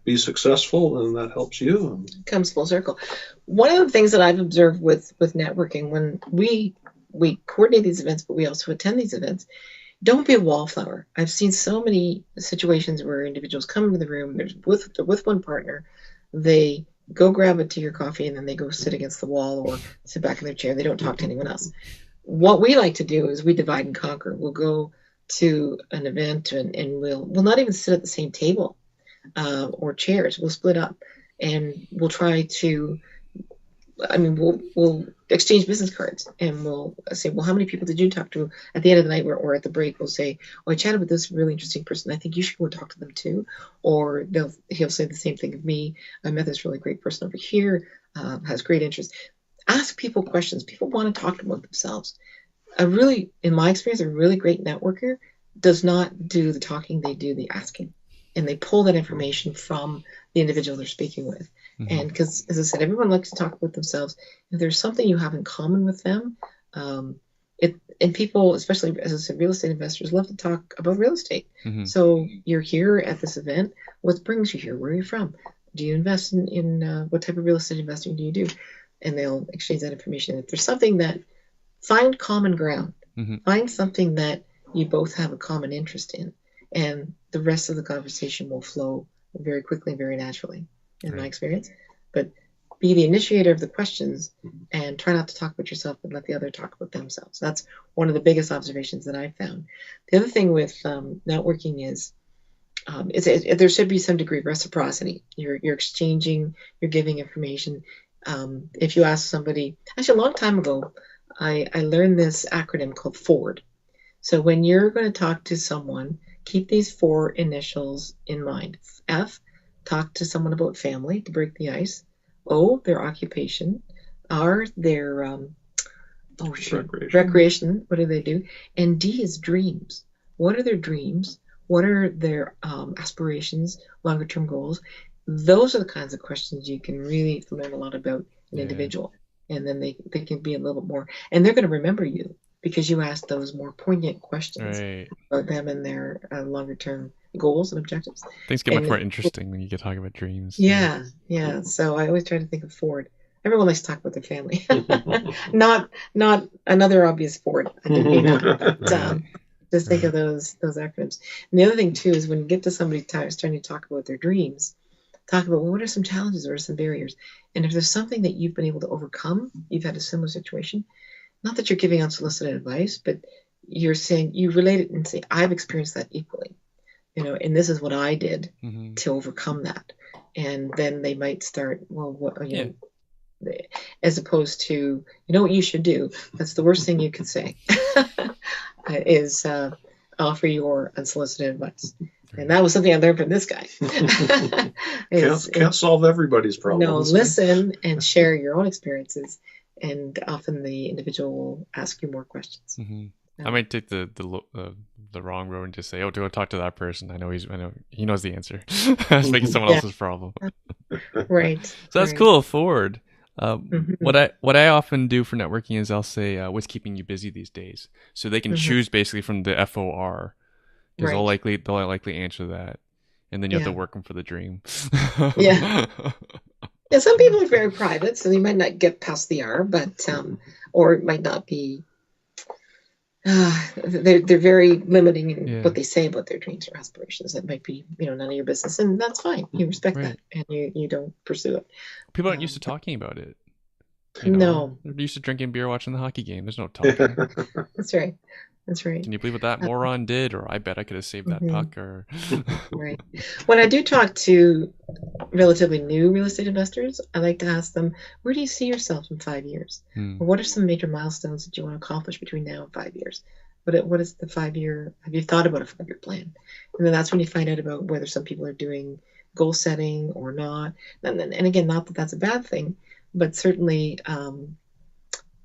be successful, and that helps you. It comes full circle. One of the things that I've observed with networking, when we coordinate these events, but we also attend these events, don't be a wallflower. I've seen so many situations where individuals come into the room, they're with one partner, they go grab a tea or coffee, and then they go sit against the wall or sit back in their chair. They don't talk to anyone else. What we like to do is we divide and conquer. We'll go to an event and we'll not even sit at the same table or chairs. We'll split up and we'll try to, we'll exchange business cards, and we'll say, well, how many people did you talk to at the end of the night or at the break? We'll say, oh, I chatted with this really interesting person. I think you should go talk to them too. Or he'll say the same thing of me. I met this really great person over here, has great interest. Ask people questions. People want to talk about themselves. In my experience, a really great networker does not do the talking, they do the asking. And they pull that information from the individual they're speaking with. And because, as I said, everyone likes to talk about themselves. If there's something you have in common with them, and people, especially, as I said, real estate investors love to talk about real estate. So you're here at this event. What brings you here? Where are you from? Do you invest in what type of real estate investing do you do? And they'll exchange that information. If there's something find common ground. Find something that you both have a common interest in, and the rest of the conversation will flow very quickly and very naturally, in my experience. But be the initiator of the questions and try not to talk about yourself, but let the other talk about themselves. That's one of the biggest observations that I've found. The other thing with networking is there should be some degree of reciprocity. You're exchanging, you're giving information. If you ask somebody, actually a long time ago, I learned this acronym called FORD. So when you're going to talk to someone, keep these 4 initials in mind. F, talk to someone about family to break the ice. O, their occupation. R, their recreation. What do they do? And D is dreams. What are their dreams? What are their aspirations, longer term goals? Those are the kinds of questions you can really learn a lot about an individual. And then they can be a little bit more, and they're going to remember you because you asked those more poignant questions about them and their longer term goals and objectives. Things get much more interesting when you get talking about dreams. Yeah. So I always try to think of Ford. Everyone likes to talk about their family. not another obvious Ford. I didn't mean that. But, just think of those acronyms. And the other thing too is when you get to somebody starting to talk about their dreams, talk about, well, what are some challenges or some barriers? And if there's something that you've been able to overcome, you've had a similar situation, not that you're giving unsolicited advice, but you're saying, you relate it and say, I've experienced that equally, and this is what I did to overcome that. And then they might start, well, what, as opposed to, what you should do. That's the worst thing you can say is offer your unsolicited advice. And that was something I learned from this guy. Can't solve everybody's problems. No, listen and share your own experiences, and often the individual will ask you more questions. I might take the wrong road and just say, "Oh, do I talk to that person? I know he knows the answer." It's making someone else's problem. Right. So that's cool. Forward. What I often do for networking is I'll say, "What's keeping you busy these days?" So they can choose basically from the FOR. Because they'll likely answer that, and then you have to work them for the dream. Yeah, some people are very private, so they might not get past the R, but or it might not be. They're very limiting in what they say about their dreams or aspirations. That might be none of your business, and that's fine. You respect that, and you don't pursue it. People aren't used to talking about it. No, they're used to drinking beer, watching the hockey game. There's no talking. That's right. That's right. Can you believe what that moron did? Or I bet I could have saved that puck. Or right. When I do talk to relatively new real estate investors, I like to ask them, where do you see yourself in 5 years? Or what are some major milestones that you want to accomplish between now and 5 years? What is the 5-year? Have you thought about a 5-year plan? And then that's when you find out about whether some people are doing goal setting or not. And again, not that that's a bad thing, but certainly.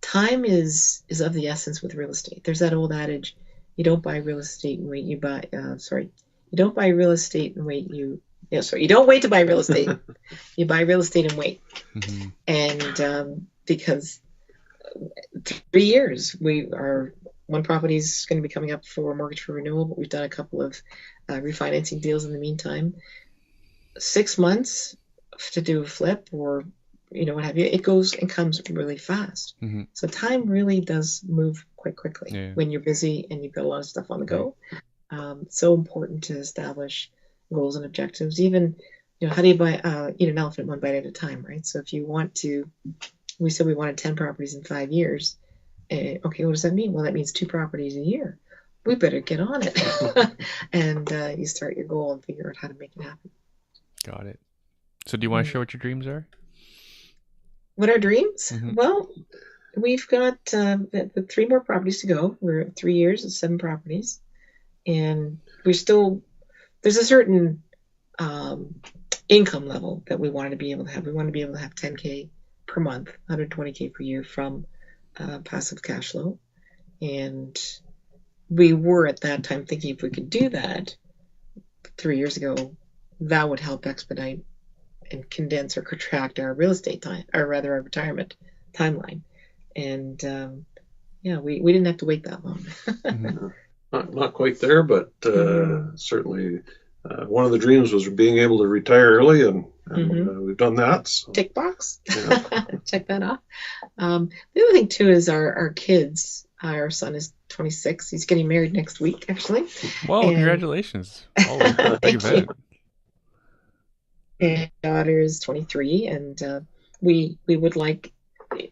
Time is of the essence with real estate. There's that old adage, you don't buy real estate and wait, you don't buy real estate and wait, you don't wait to buy real estate, you buy real estate and wait. And because 3 years, one property is going to be coming up for mortgage for renewal, but we've done a couple of refinancing deals in the meantime. 6 months to do a flip or what have you, it goes and comes really fast. So time really does move quite quickly when you're busy and you've got a lot of stuff on the go. So important to establish goals and objectives. Even, how do you eat an elephant one bite at a time, right? So if you we said we wanted 10 properties in 5 years. Okay, what does that mean? Well, that means 2 properties a year. We better get on it. And you start your goal and figure out how to make it happen. Got it. So do you want to share what your dreams are? What are dreams? Well, we've got 3 more properties to go. We're at 3 years and 7 properties. And there's a certain income level that we wanted to be able to have. We want to be able to have $10K per month, $120K per year from passive cash flow. And we were at that time thinking if we could do that 3 years ago, that would help expedite and condense or contract our real estate time, or rather our retirement timeline. And we didn't have to wait that long. Not quite there, but certainly one of the dreams was being able to retire early, and we've done that. So. Tick box. Check that off. The other thing too is our kids. Our son is 26. He's getting married next week, actually. Whoa! Congratulations! Oh, big event. And daughter is 23, and we would like,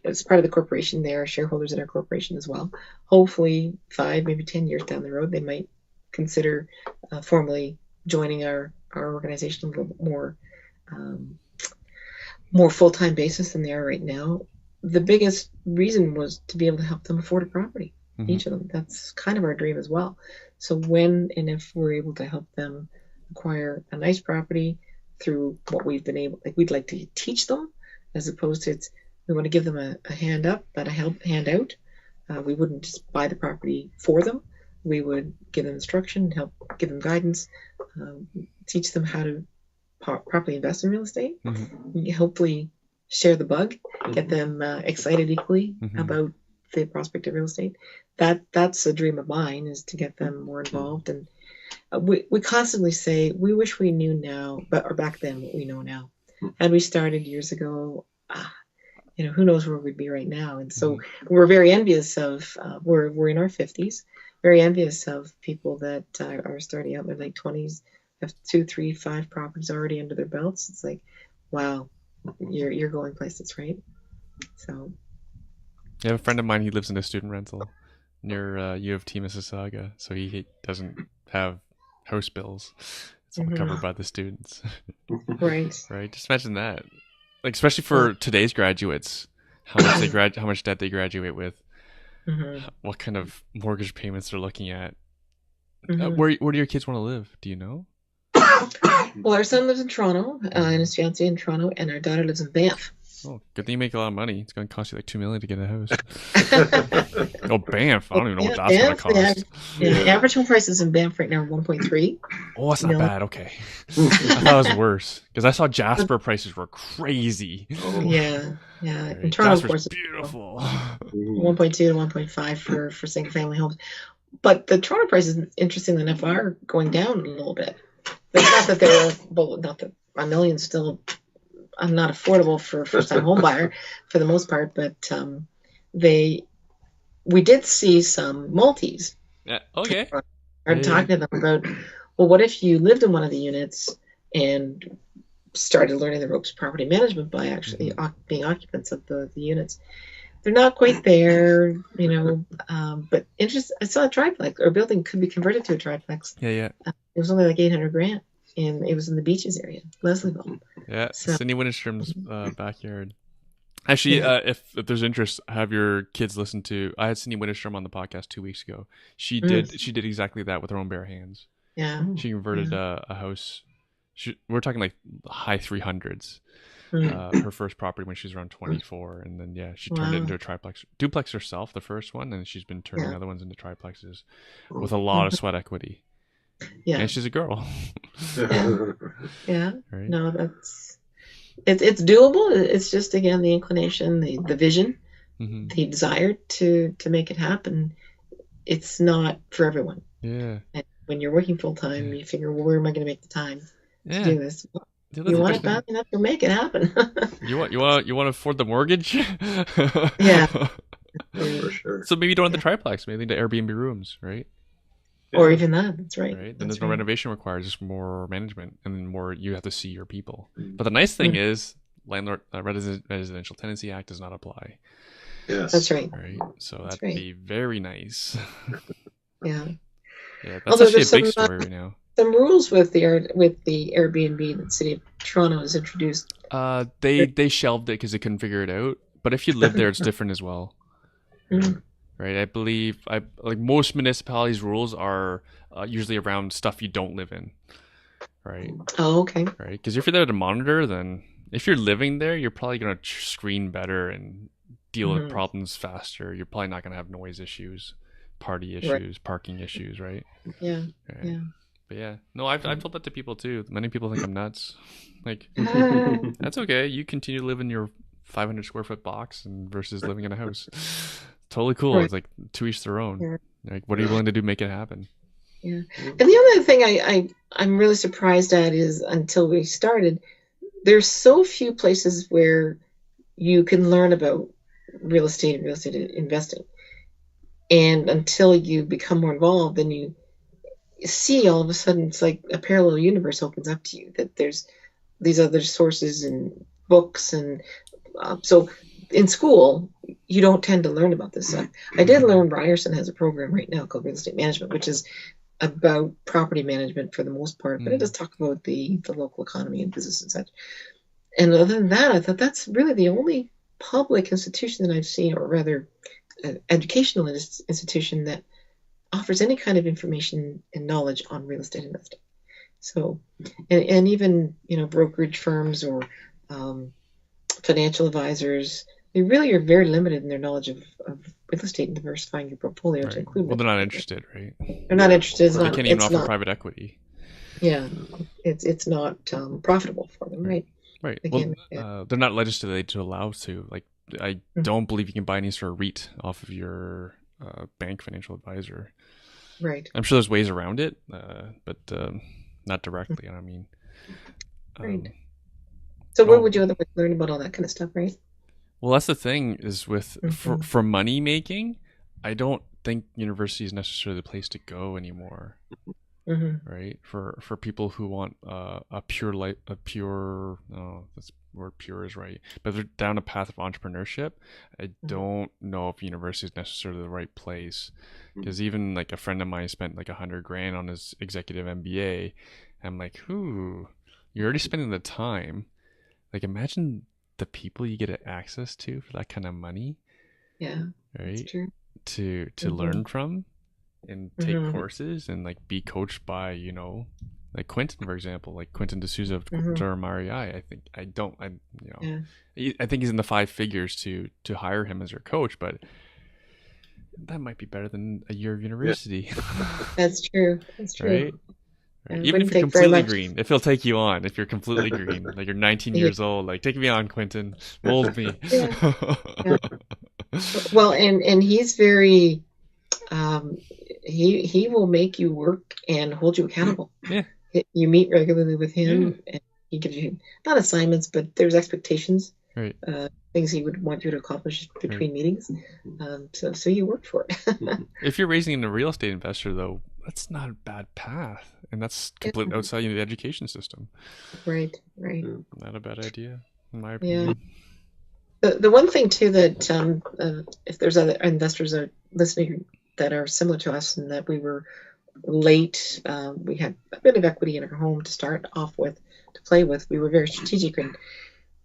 as part of the corporation, they are shareholders in our corporation as well. Hopefully 5, maybe 10 years down the road, they might consider formally joining our organization a little bit more full-time basis than they are right now. The biggest reason was to be able to help them afford a property, each of them. That's kind of our dream as well. So when and if we're able to help them acquire a nice property, through what we've been able, like we'd like to teach them, as opposed to we want to give them a hand up, but a hand out. We wouldn't just buy the property for them. We would give them instruction, help give them guidance, teach them how to properly invest in real estate. Hopefully share the bug, get them excited equally about the prospect of real estate. That's a dream of mine, is to get them more involved. And we constantly say we wish we knew now, or back then, what we know now. Had we started years ago, who knows where we'd be right now. And so we're very envious of we're in our 50s, very envious of people that are starting out in their late 20s, have 2, 3, 5 properties already under their belts. It's like, wow, you're going places, right? So I have a friend of mine. He lives in a student rental near U of T Mississauga, so he doesn't have house bills. It's all covered by the students. Right. Right. Just imagine that. Like, especially for today's graduates, how much debt they graduate with, what kind of mortgage payments they're looking at. Where do your kids want to live? Do you know? Well, our son lives in Toronto, and his fiancée in Toronto, and our daughter lives in Banff. Oh, good thing you make a lot of money. It's going to cost you like $2 million to get a house. Oh, Banff! I don't even know what that's going to cost. The average home prices in Banff right now are 1.3. Oh, that's not bad. Okay, I thought it was worse because I saw Jasper prices were crazy. Yeah. Right. In Toronto, Jasper's of course, beautiful. 1.2 to 1.5 for single family homes. But the Toronto prices, interestingly enough, are going down a little bit. It's not that they're not that $1 million still not affordable for a first-time home buyer for the most part, but we did see some multis. Yeah. Okay. I'm talking to them about, well, what if you lived in one of the units and started learning the ropes of property management by actually being occupants of the units? They're not quite there, but I saw a triplex, or a building could be converted to a triplex. Yeah. It was only like $800,000. And it was in the Beaches area, Leslieville. Yeah, so. Cindy Winnestrom's backyard. Actually, if there's interest, have your kids listen to. I had Cindy Winnestrom on the podcast 2 weeks ago. She did exactly that with her own bare hands. Yeah, she converted a house. We're talking like high 300s. Her first property when she was around 24, and then she turned it into a duplex herself, the first one, and she's been turning other ones into triplexes with a lot of sweat equity. Yeah, and she's a girl. Yeah. Right? No, it's doable. It's just, again, the inclination, the vision, the desire to make it happen. It's not for everyone. Yeah. And when you're working full time, you figure, well, where am I going to make the time to do this? Well, you want it bad enough, you'll make it happen. you want to afford the mortgage? Yeah. For sure. So maybe you don't have the triplex. Maybe the Airbnb rooms, right? Or even that. That's right. Then there's no renovation required, just more management, and then more you have to see your people. But the nice thing is, Landlord Residential Tenancy Act does not apply. Yes, that's right. Right, so that'd be very nice. Yeah. Yeah, that's actually a big story right now. Some rules with the Airbnb that the City of Toronto has introduced. They shelved it because they couldn't figure it out. But if you live there, it's different as well. Right, I believe like most municipalities' rules are usually around stuff you don't live in. Right. Oh, okay. Right, because if you're there to monitor, then if you're living there, you're probably gonna screen better and deal with problems faster. You're probably not gonna have noise issues, party issues, parking issues, right? Yeah. Right. Yeah. But no, I've told that to people too. Many people think I'm nuts. Like, that's okay. You continue to live in your 500 square foot box versus living in a house. Totally cool. Right. It's like to each their own. Yeah. Like, what are you willing to do to make it happen? Yeah. And the other thing I'm really surprised at is, until we started, there's so few places where you can learn about real estate and real estate investing. And until you become more involved, then you see all of a sudden it's like a parallel universe opens up to you, that there's these other sources and books. And so in school, you don't tend to learn about this stuff. I did learn Ryerson has a program right now called Real Estate Management, which is about property management for the most part, but it does talk about the local economy and business and such. And other than that, I thought that's really the only public institution that I've seen, or rather educational institution, that offers any kind of information and knowledge on real estate investing. So, and even, brokerage firms or financial advisors, they really are very limited in their knowledge of real estate and diversifying your portfolio to Right. include. Well, they're not interested, right? They're not interested. They can't even offer not. private equity. Yeah, it's not profitable for them, right? Right. They Well, can't. they're not legislated to allow to. Like, I don't believe you can buy any sort of REIT off of your bank financial advisor. Right. I'm sure there's ways around it, but not directly. I mean, Right. So where would you otherwise learn about all that kind of stuff, right? Well, that's the thing is with for money making, I don't think university is necessarily the place to go anymore. Right, for people who want a pure that's word pure is right, but they're down a path of entrepreneurship. I don't know if university is necessarily the right place, because even like a friend of mine spent like $100,000 on his executive MBA. I'm like, you're already spending the time. Like, imagine the people you get access to for that kind of money. Yeah, right. That's true. To learn from and take courses and like be coached by, like Quentin, for example, like Quentin D'Souza of Durham REI. I think I think he's in the 5 figures to hire him as your coach, but that might be better than a year of university. Yeah. That's true. Right? Even if you're completely green, if he'll take you on, if you're completely green, like you're 19 years old, like take me on, Quentin, mold me. Yeah. Well, and he's very, he will make you work and hold you accountable. Yeah. You meet regularly with him, and he gives you not assignments, but there's expectations. Right. Things he would want you to accomplish between meetings. So you work for it. If you're raising a real estate investor, though, that's not a bad path, and that's completely outside the education system. Right. Not a bad idea, in my opinion. Yeah. The one thing too that if there's other investors that are listening that are similar to us, and that we were late, we had a bit of equity in our home to start off with, to play with. We were very strategic, and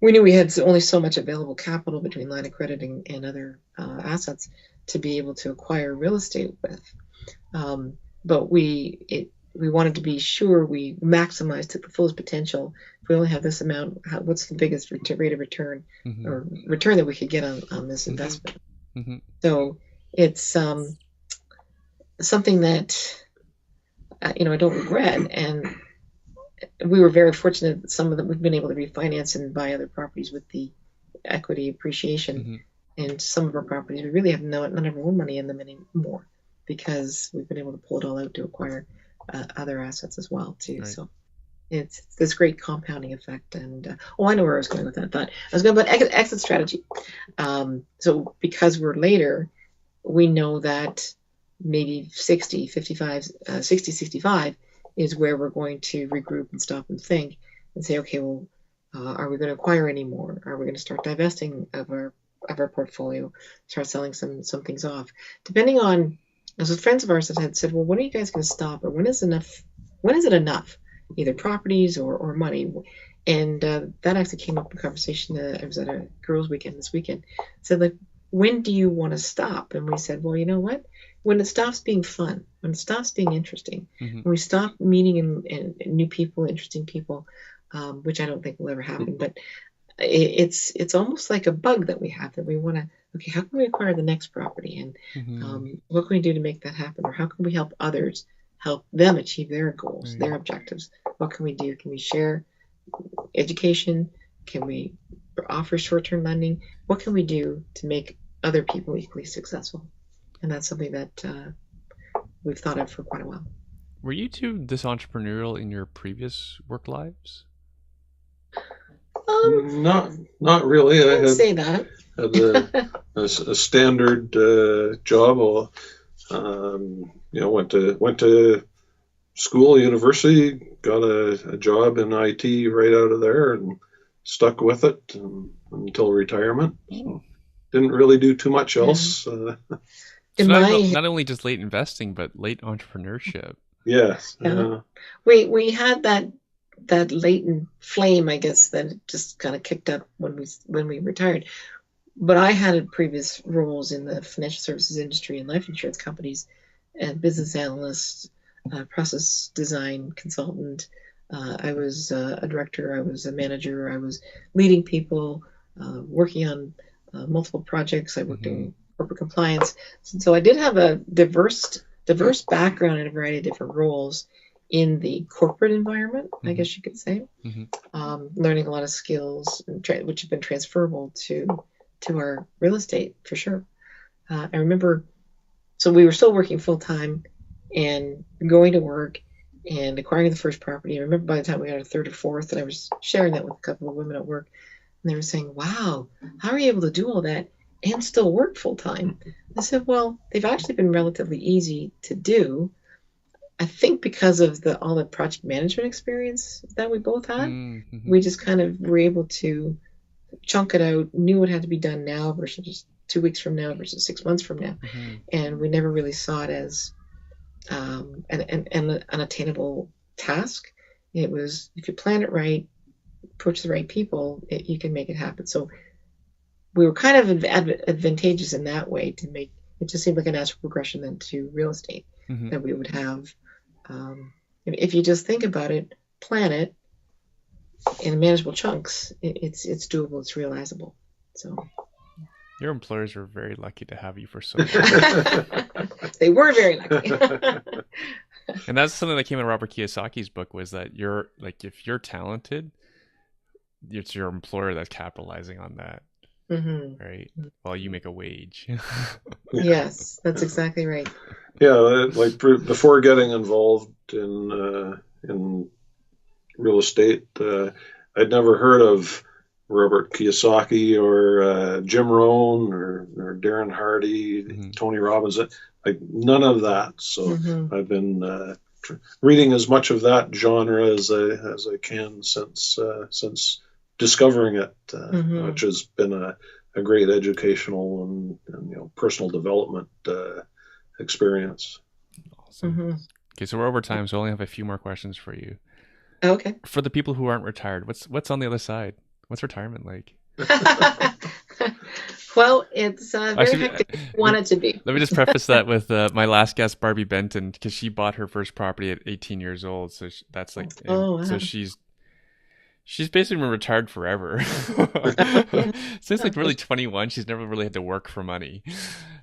we knew we had only so much available capital between line of credit and other assets to be able to acquire real estate with. But we wanted to be sure we maximized to the fullest potential. If we only have this amount, what's the biggest rate of return or return that we could get on this investment? So it's something that I don't regret, and we were very fortunate that some of them we've been able to refinance and buy other properties with the equity appreciation. And some of our properties we really have none of our own money in them anymore, because we've been able to pull it all out to acquire other assets as well too. Right. So it's this great compounding effect. And I know where I was going with that thought. I was going about exit strategy. So because we're later, we know that maybe 60, 65 is where we're going to regroup and stop and think and say, okay, well, are we going to acquire any more? Are we going to start divesting of our portfolio, start selling some things off? Depending on, as friends of ours that had said, well, when are you guys going to stop? Or when is it enough? Either properties or money. And that actually came up in conversation. I was at a girls' weekend this weekend. Said, like, when do you want to stop? And we said, well, you know what? When it stops being fun, when it stops being interesting, when we stop meeting and new people, interesting people, which I don't think will ever happen, but it's almost like a bug that we have, that we want to, okay, how can we acquire the next property? And what can we do to make that happen? Or how can we help others, help them achieve their goals, their objectives? What can we do? Can we share education? Can we offer short-term lending? What can we do to make other people equally successful? And that's something that we've thought of for quite a while. Were you two this entrepreneurial in your previous work lives? Not really. I would say that. Had a standard job. Went to school, university, got a job in IT right out of there, and stuck with it until retirement. So didn't really do too much else. So not only just late investing, but late entrepreneurship. Yes. We had that latent flame, I guess, that just kind of kicked up when we retired. But I had previous roles in the financial services industry and life insurance companies, and business analyst, process design consultant. I was a director. I was a manager. I was leading people, working on multiple projects. I worked in corporate compliance. So I did have a diverse background in a variety of different roles in the corporate environment, I guess you could say. Learning a lot of skills which have been transferable to our real estate for sure. I remember, so we were still working full time and going to work and acquiring the first property. I remember by the time we got a third or fourth, and I was sharing that with a couple of women at work, and they were saying, "Wow, how are you able to do all that and still work full time?" I said, "Well, they've actually been relatively easy to do. I think because of all the project management experience that we both had, we just kind of were able to chunk it out, knew what had to be done now versus just 2 weeks from now versus 6 months from now, and we never really saw it as an unattainable task. It was, if you plan it right, approach the right people, you can make it happen. So we were kind of advantageous in that way to make it just seemed like a natural progression then to real estate that we would have. If you just think about it, plan it in manageable chunks, it's doable, it's realizable. So your employers were very lucky to have you for so long. They were very lucky. And that's something that came in Robert Kiyosaki's book, was that you're like, if you're talented, it's your employer that's capitalizing on that. Right? While you make a wage. Yes, that's exactly right. Yeah, like before getting involved in real estate, I'd never heard of Robert Kiyosaki or Jim Rohn or Darren Hardy, Tony Robbins, like none of that. So I've been reading as much of that genre as I can since discovering it, which has been a great educational and personal development experience. Awesome. Okay, so we're over time, so I only have a few more questions for you. Okay. For the people who aren't retired, what's on the other side? What's retirement like? Well, it's very hectic. Want it to be. Let me just preface that with my last guest, Barbie Benton, because she bought her first property at 18 years old. So that's like, wow. So she's basically been retired forever. Since like really 21, she's never really had to work for money.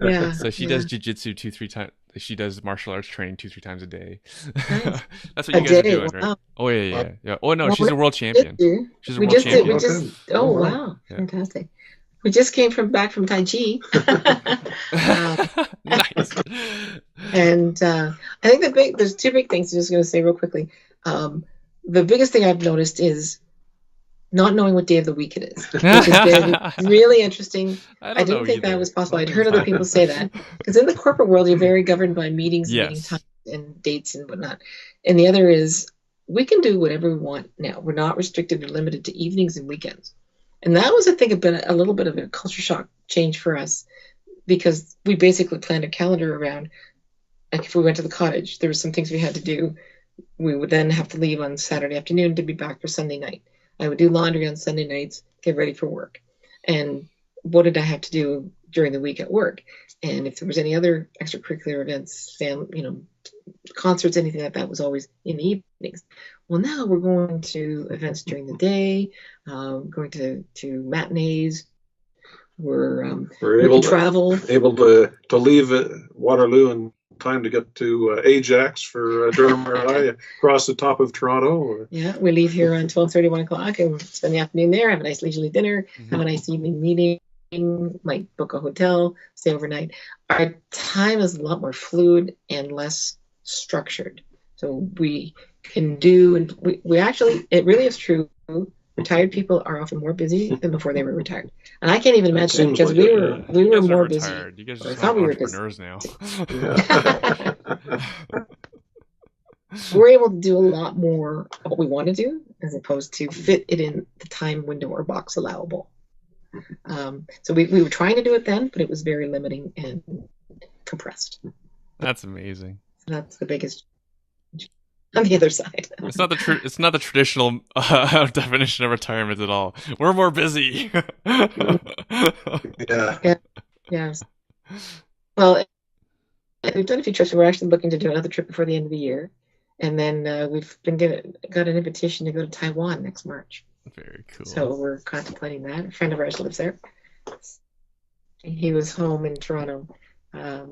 Yeah. So she does jujitsu 2-3 times. She does martial arts training 2-3 times a day. Nice. That's what you guys are doing, right? Wow. Oh yeah. Oh no, she's a world champion. She's a world champion. Oh wow, fantastic. We just came back from Tai Chi. Nice. And I think there's two big things I'm just going to say real quickly. The biggest thing I've noticed is not knowing what day of the week it is, which has been really interesting. I didn't think that was possible. I'd heard other people say that, because in the corporate world, you're very governed by meetings and meeting times and dates and whatnot. And the other is, we can do whatever we want now. We're not restricted or limited to evenings and weekends. And that was, I think, a little bit of a culture shock change for us, because we basically planned our calendar around, like if we went to the cottage, there were some things we had to do. We would then have to leave on Saturday afternoon to be back for Sunday night. I would do laundry on Sunday nights, get ready for work. And what did I have to do during the week at work? And if there was any other extracurricular events, concerts, anything like that, was always in the evenings. Well, now we're going to events during the day, going to matinees. We're able to travel. Able to leave Waterloo in time to get to Ajax for Durham REI across the top of Toronto. Yeah, we leave here on 12:30, 1 o'clock, and spend the afternoon there, have a nice leisurely dinner, have a nice evening meeting, might book a hotel, stay overnight. Our time is a lot more fluid and less structured. So we can do, and we actually, it really is true, retired people are often more busy than before they were retired. And I can't even imagine that, because we were more busy. You guys are entrepreneurs now. We're able to do a lot more of what we want to do, as opposed to fit it in the time window or box allowable. So we were trying to do it then, but it was very limiting and compressed. That's amazing. So that's the biggest on the other side. It's not the traditional definition of retirement at all. We're more busy. Yeah. Yes. Well, we've done a few trips, and we're actually looking to do another trip before the end of the year. And then we've got an invitation to go to Taiwan next March. Very cool. So we're contemplating that. A friend of ours lives there. He was home in Toronto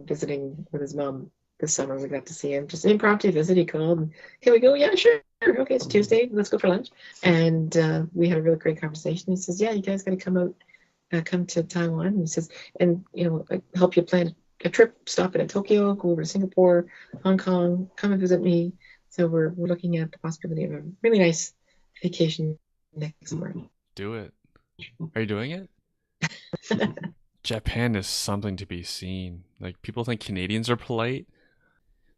visiting with his mom this summer. We got to see him. Just an impromptu visit. He called and, here we go. Yeah, sure. Okay, it's Tuesday. Let's go for lunch. And we had a really great conversation. He says, yeah, you guys got to come out, come to Taiwan. And he says, and, I help you plan a trip, stop in Tokyo, go over to Singapore, Hong Kong, come and visit me. So we're looking at the possibility of a really nice vacation next summer. Do it. Are you doing it? Japan is something to be seen. Like, people think Canadians are polite.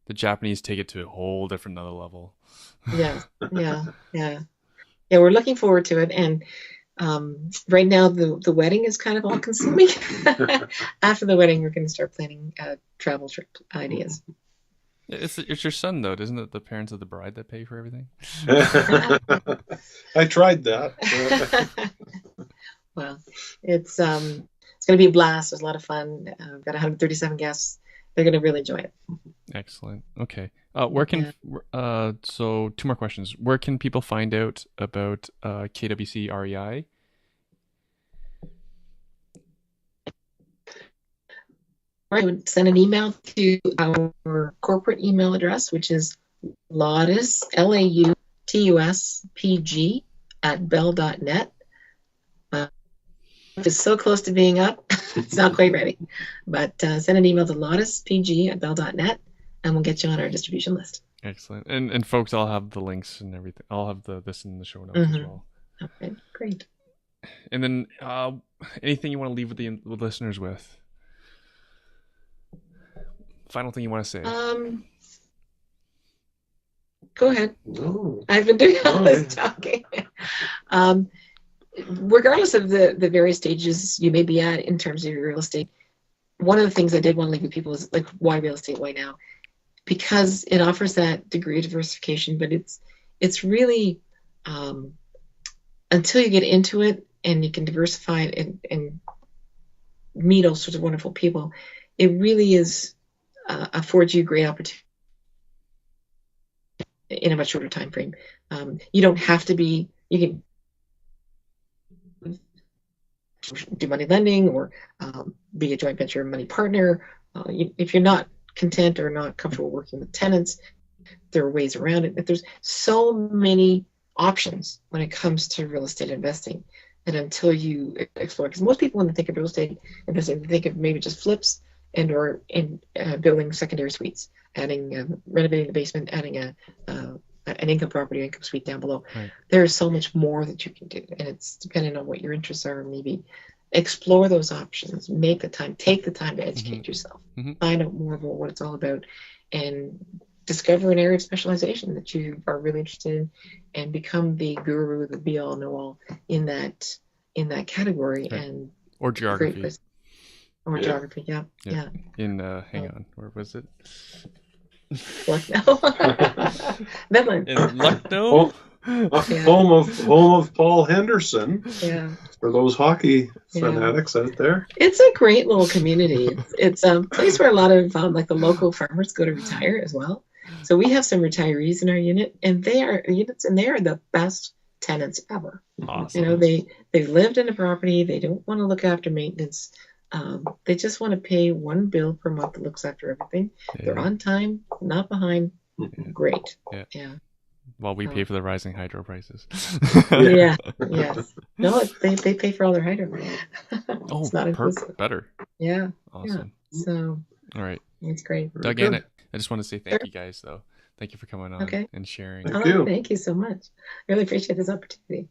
The Japanese take it to a whole different other level. Yeah. We're looking forward to it. And right now, the wedding is kind of all consuming. After the wedding, we're going to start planning travel trip ideas. It's your son, though. Isn't it the parents of the bride that pay for everything? I tried that. Well, it's going to be a blast. There's a lot of fun. We've got 137 guests. They're going to really enjoy it. Excellent. Okay. So 2 more questions. Where can people find out about KWC REI? I would send an email to our corporate email address, which is Lautus, LAUTUSPG @bell.net. It's so close to being up, it's not quite ready. But send an email to LautusPG @bell.net, and we'll get you on our distribution list. Excellent. And folks, I'll have the links and everything. I'll have this in the show notes as well. Okay, great. And then anything you want to leave with the listeners with? Final thing you want to say? Go ahead. I've been doing all this talking. Regardless of the various stages you may be at in terms of your real estate, one of the things I did want to leave with people is, like, why real estate? Why now? Because it offers that degree of diversification, but it's really until you get into it and you can diversify it and meet all sorts of wonderful people, it really is affords you great opportunity in a much shorter time frame. You don't have to be. You can do money lending or be a joint venture money partner. If you're not content or not comfortable working with tenants, there are ways around it. But there's so many options when it comes to real estate investing. And until you explore, because most people, when they think of real estate investing, they think of maybe just flips or building secondary suites, renovating the basement, adding an income property or income suite down below. Right. There's so much more that you can do, and it's depending on what your interests are. Maybe explore those options, take the time to educate yourself, find out more about what it's all about, and discover an area of specialization that you are really interested in, and become the guru, the be all know all in that category. Right. And or geography. Geography, yeah. In hang on, where was it? Lucknow. Midland. In Lucknow. Home of Paul Henderson. Yeah. For those hockey fanatics out there. It's a great little community. It's a place where a lot of like the local farmers go to retire as well. So we have some retirees in our unit, and they are the best tenants ever. Awesome. They lived in a property. They don't want to look after maintenance. They just want to pay one bill per month that looks after everything. Yeah. They're on time, not behind. Yeah. Great. Yeah. While we pay for the rising hydro prices. Yes. No, they pay for all their hydro. It's not inclusive. Better. Yeah. Awesome. Yeah. So. All right. It's great. Doug, I just want to say thank you guys, though. Thank you for coming on and sharing. Thank you so much. I really appreciate this opportunity.